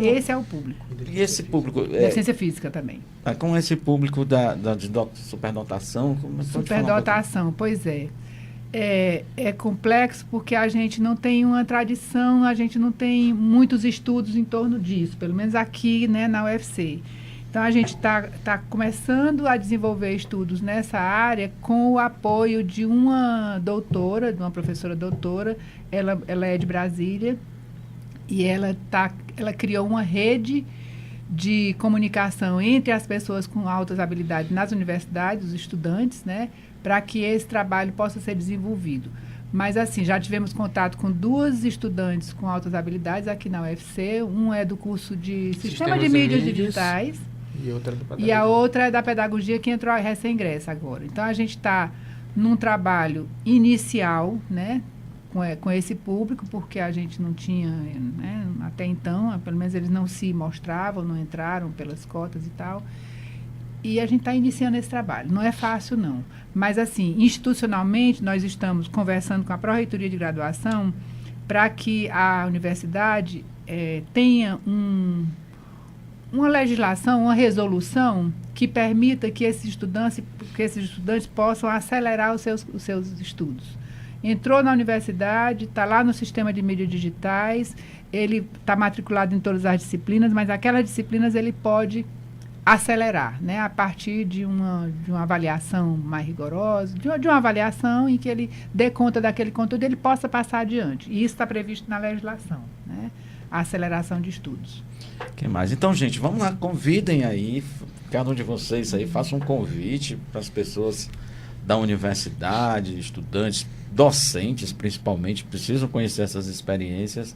C: Esse é o público.
A: E esse público...
C: Deficiência física também.
A: Com esse público de superdotação...
C: Superdotação, pois é. É complexo porque a gente não tem uma tradição, a gente não tem muitos estudos em torno disso, pelo menos aqui, né, na UFC. Então, a gente está começando a desenvolver estudos nessa área com o apoio de uma doutora, de uma professora doutora. Ela é de Brasília e ela criou uma rede de comunicação entre as pessoas com altas habilidades nas universidades, os estudantes, né, para que esse trabalho possa ser desenvolvido. Mas, assim, já tivemos contato com 2 estudantes com altas habilidades aqui na UFC. Um é do curso de Sistema de Mídias Digitais. E a outra é da Pedagogia, que entrou recém-ingresso agora. Então, a gente está num trabalho inicial, né, com esse público, porque a gente não tinha, né, até então, pelo menos eles não se mostravam, não entraram pelas cotas e tal. E a gente está iniciando esse trabalho. Não é fácil, não. Mas, assim, institucionalmente, nós estamos conversando com a Pró-Reitoria de Graduação para que a universidade tenha uma legislação, uma resolução que permita que esses estudantes possam acelerar os seus estudos. Entrou na universidade, está lá no sistema de mídias digitais, ele está matriculado em todas as disciplinas, mas aquelas disciplinas ele pode acelerar, né, a partir de uma avaliação mais rigorosa, de uma avaliação em que ele dê conta daquele conteúdo e ele possa passar adiante. E isso está previsto na legislação, né, a aceleração de estudos.
A: Que mais? Então, gente, vamos lá, convidem aí, cada um de vocês aí, faça um convite para as pessoas da universidade, estudantes, docentes principalmente, precisam conhecer essas experiências,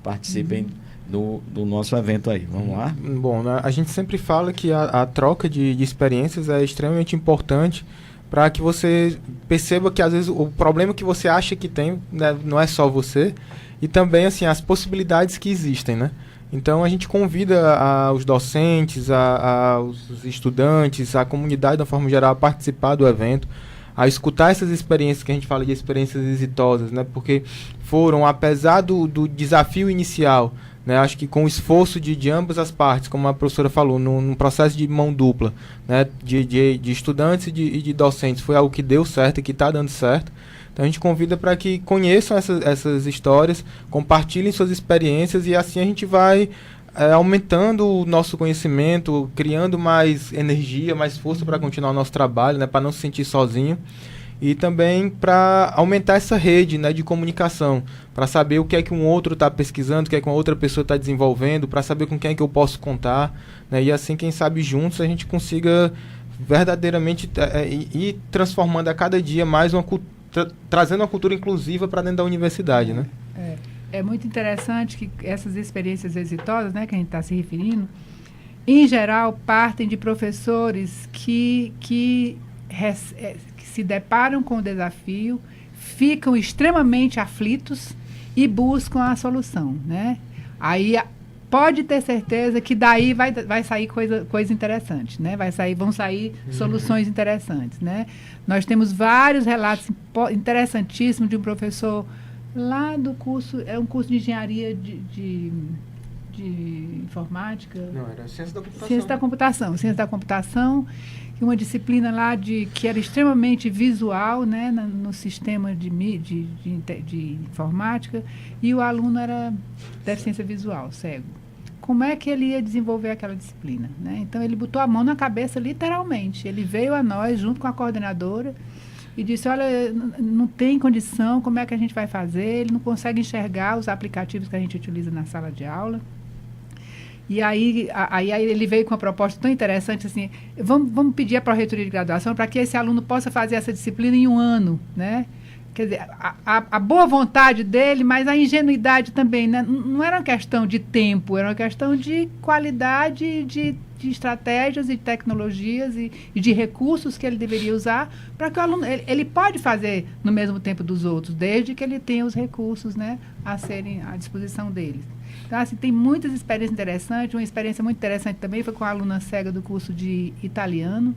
A: participem do nosso evento aí. Vamos lá?
E: Bom, a gente sempre fala que a troca de experiências é extremamente importante para que você perceba que às vezes o problema que você acha que tem, né, não é só você, e também assim as possibilidades que existem, né? Então a gente convida os docentes, os estudantes, a comunidade de uma forma geral a participar do evento, a escutar essas experiências que a gente fala de experiências exitosas, né? Porque foram, apesar do desafio inicial, né? Acho que com o esforço de ambas as partes, como a professora falou, num processo de mão dupla, né? de estudantes e de docentes, foi algo que deu certo e que está dando certo. Então a gente convida para que conheçam essas histórias, compartilhem suas experiências e assim a gente vai aumentando o nosso conhecimento, criando mais energia, mais força para continuar o nosso trabalho, né, para não se sentir sozinho. E também para aumentar essa rede, né, de comunicação, para saber o que é que um outro está pesquisando, o que é que uma outra pessoa está desenvolvendo, para saber com quem é que eu posso contar, né, e assim, quem sabe, juntos a gente consiga verdadeiramente ir transformando a cada dia mais trazendo uma cultura inclusiva para dentro da universidade, né?
C: É muito interessante que essas experiências exitosas, né, que a gente está se referindo, em geral, partem de professores que se deparam com o desafio, ficam extremamente aflitos e buscam a solução, né? Aí pode ter certeza que daí vai sair coisa interessante, né? Vão sair soluções interessantes, né? Nós temos vários relatos interessantíssimos de um professor lá do curso, é um curso de engenharia de informática. Não, era ciência da computação. Ciência da computação, uma disciplina lá que era extremamente visual, né, no sistema de informática, e o aluno era deficiência visual, cego. Como é que ele ia desenvolver aquela disciplina, né? Então ele botou a mão na cabeça literalmente. Ele veio a nós junto com a coordenadora e disse, olha, não tem condição, como é que a gente vai fazer? Ele não consegue enxergar os aplicativos que a gente utiliza na sala de aula. E aí ele veio com uma proposta tão interessante, assim, vamos pedir a Pró-Reitoria de Graduação para que esse aluno possa fazer essa disciplina em um ano, né? Quer dizer, a boa vontade dele, mas a ingenuidade também, né? Não era uma questão de tempo, era uma questão de qualidade, de estratégias e tecnologias e de recursos que ele deveria usar para que o aluno... Ele pode fazer no mesmo tempo dos outros, desde que ele tenha os recursos, né, a serem à disposição deles. Então, assim, tem muitas experiências interessantes. Uma experiência muito interessante também foi com a aluna cega do curso de italiano.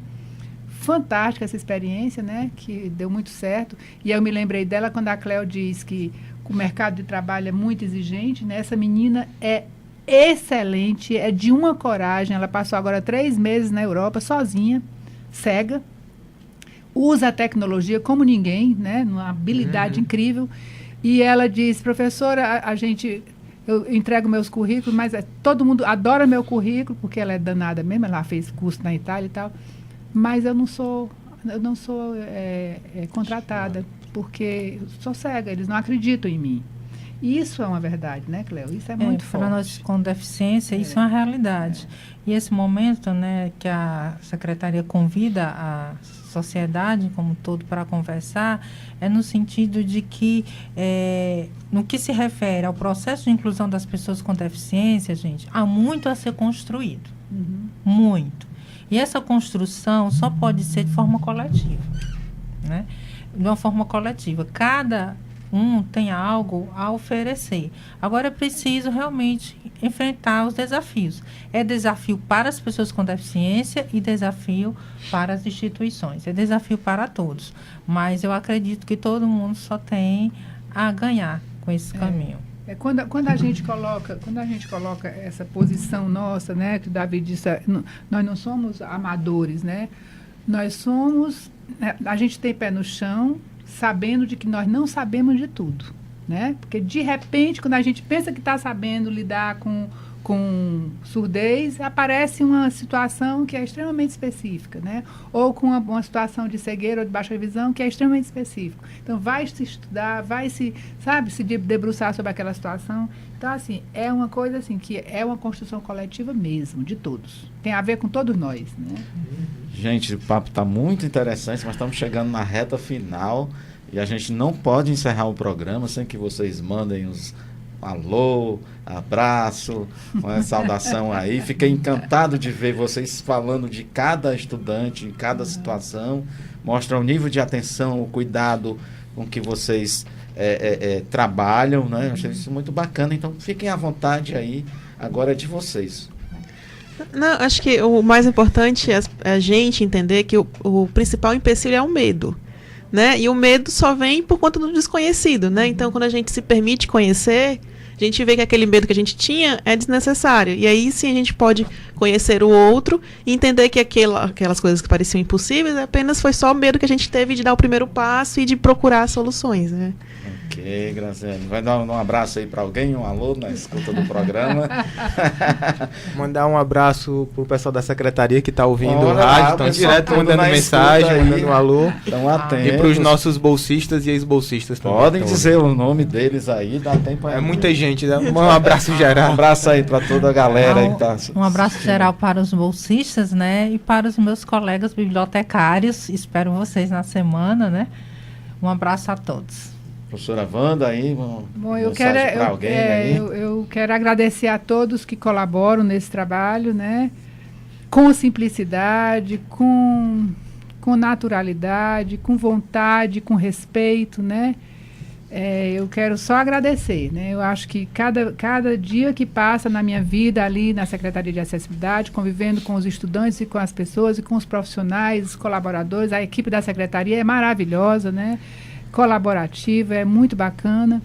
C: Fantástica essa experiência, né, que deu muito certo. E eu me lembrei dela quando a Cleo diz que o mercado de trabalho é muito exigente, né? Essa menina é excelente, é de uma coragem. Ela passou agora 3 meses na Europa sozinha, cega, usa a tecnologia como ninguém, né, uma habilidade incrível. E ela diz, professora, eu entrego meus currículos, mas todo mundo adora meu currículo, porque ela é danada mesmo, ela fez curso na Itália e tal, mas eu não sou contratada, porque eu sou cega, eles não acreditam em mim. Isso é uma verdade, né, Cleo? Isso é muito forte.
D: Para nós com deficiência, isso é uma realidade. E esse momento, né, que a Secretaria convida a sociedade como um todo para conversar, é no sentido de que, no que se refere ao processo de inclusão das pessoas com deficiência, gente, há muito a ser construído. Muito. E essa construção só pode ser de forma coletiva, né? De uma forma coletiva. Cada tem algo a oferecer. Agora é preciso realmente enfrentar os desafios. É desafio para as pessoas com deficiência e desafio para as instituições. É desafio para todos. Mas eu acredito que todo mundo só tem a ganhar com esse caminho.
C: Quando a gente coloca essa posição nossa, né, que o David disse, nós não somos amadores, né? Nós somos, a gente tem pé no chão, sabendo de que nós não sabemos de tudo, né? Porque, de repente, quando a gente pensa que está sabendo lidar com surdez, aparece uma situação que é extremamente específica, né? Ou com uma situação de cegueira ou de baixa visão que é extremamente específica. Então, vai se estudar, vai se debruçar sobre aquela situação. Então, assim, é uma coisa assim, que é uma construção coletiva mesmo, de todos. Tem a ver com todos nós, né?
A: Gente, o papo está muito interessante, mas estamos chegando na reta final e a gente não pode encerrar o programa sem que vocês mandem os alô, abraço, uma saudação aí. Fiquei encantado de ver vocês falando de cada estudante, em cada situação. Mostra o nível de atenção, o cuidado com que vocês trabalham, né? Eu achei isso muito bacana. Então, fiquem à vontade aí. Agora é de vocês.
K: Não, acho que o mais importante é a gente entender que o principal empecilho é o medo. né? E o medo só vem por conta do desconhecido, né? Então, quando a gente se permite conhecer, a gente vê que aquele medo que a gente tinha é desnecessário. E aí sim a gente pode conhecer o outro e entender que aquelas coisas que pareciam impossíveis apenas foi só o medo que a gente teve de dar o primeiro passo e de procurar soluções, né?
A: Ok, Graziele. Vai dar um abraço aí para alguém, um alô na escuta do programa.
E: Mandar um abraço pro pessoal da secretaria que está ouvindo o
A: Olha
E: rádio,
A: lá,
E: estão
A: pessoal
E: direto
A: tudo
E: mandando
A: na
E: mensagem,
A: escuta aí.
E: mandando um alô.
A: Estão atentos.
E: E para os nossos bolsistas e ex-bolsistas também.
A: Podem
E: estão
A: dizer o nome deles aí, dá tempo aí.
E: É muita gente, né? Um abraço geral.
A: Um abraço aí para toda a galera aí que tá.
D: Um abraço geral para os bolsistas, né? E para os meus colegas bibliotecários. Espero vocês na semana, né? Um abraço a todos.
A: Professora Wanda aí,
C: Bom, eu quero agradecer a todos que colaboram nesse trabalho, né? Com simplicidade, com naturalidade, com vontade, com respeito, né? Eu quero só agradecer, né? Eu acho que cada dia que passa na minha vida ali na Secretaria de Acessibilidade, convivendo com os estudantes e com as pessoas e com os profissionais, os colaboradores, a equipe da Secretaria é maravilhosa, né? Colaborativa, é muito bacana.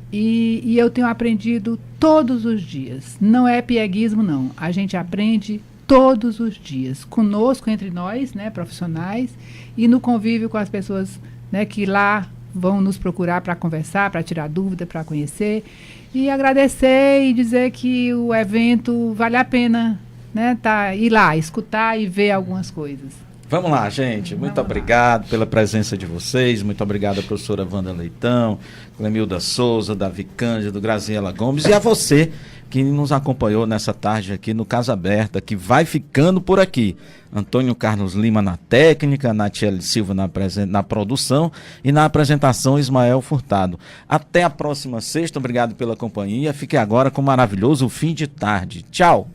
C: E eu tenho aprendido todos os dias. Não é pieguismo, não. A gente aprende todos os dias, conosco, entre nós, né, profissionais, e no convívio com as pessoas, né, que lá vão nos procurar para conversar, para tirar dúvida, para conhecer. E agradecer e dizer que o evento vale a pena, né, ir lá, escutar e ver algumas coisas.
A: Vamos lá, gente. Muito obrigado pela presença de vocês. Muito obrigado à professora Wanda Leitão, Clemilda Souza, Davi Cândido, Graziela Gomes e a você que nos acompanhou nessa tarde aqui no Casa Aberta, que vai ficando por aqui. Antônio Carlos Lima na técnica, Natiele Silva na produção e na apresentação Ismael Furtado. Até a próxima sexta. Obrigado pela companhia. Fique agora com um maravilhoso fim de tarde. Tchau.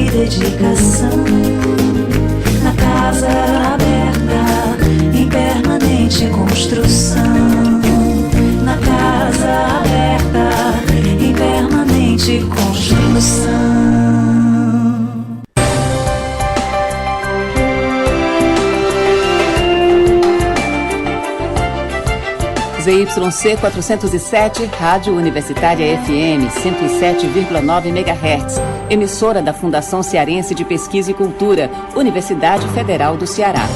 L: Dedicação na Casa Aberta em permanente construção. Na Casa Aberta em permanente construção.
F: ZYC 407, Rádio Universitária FM 107,9 MHz, emissora da Fundação Cearense de Pesquisa e Cultura, Universidade Federal do Ceará.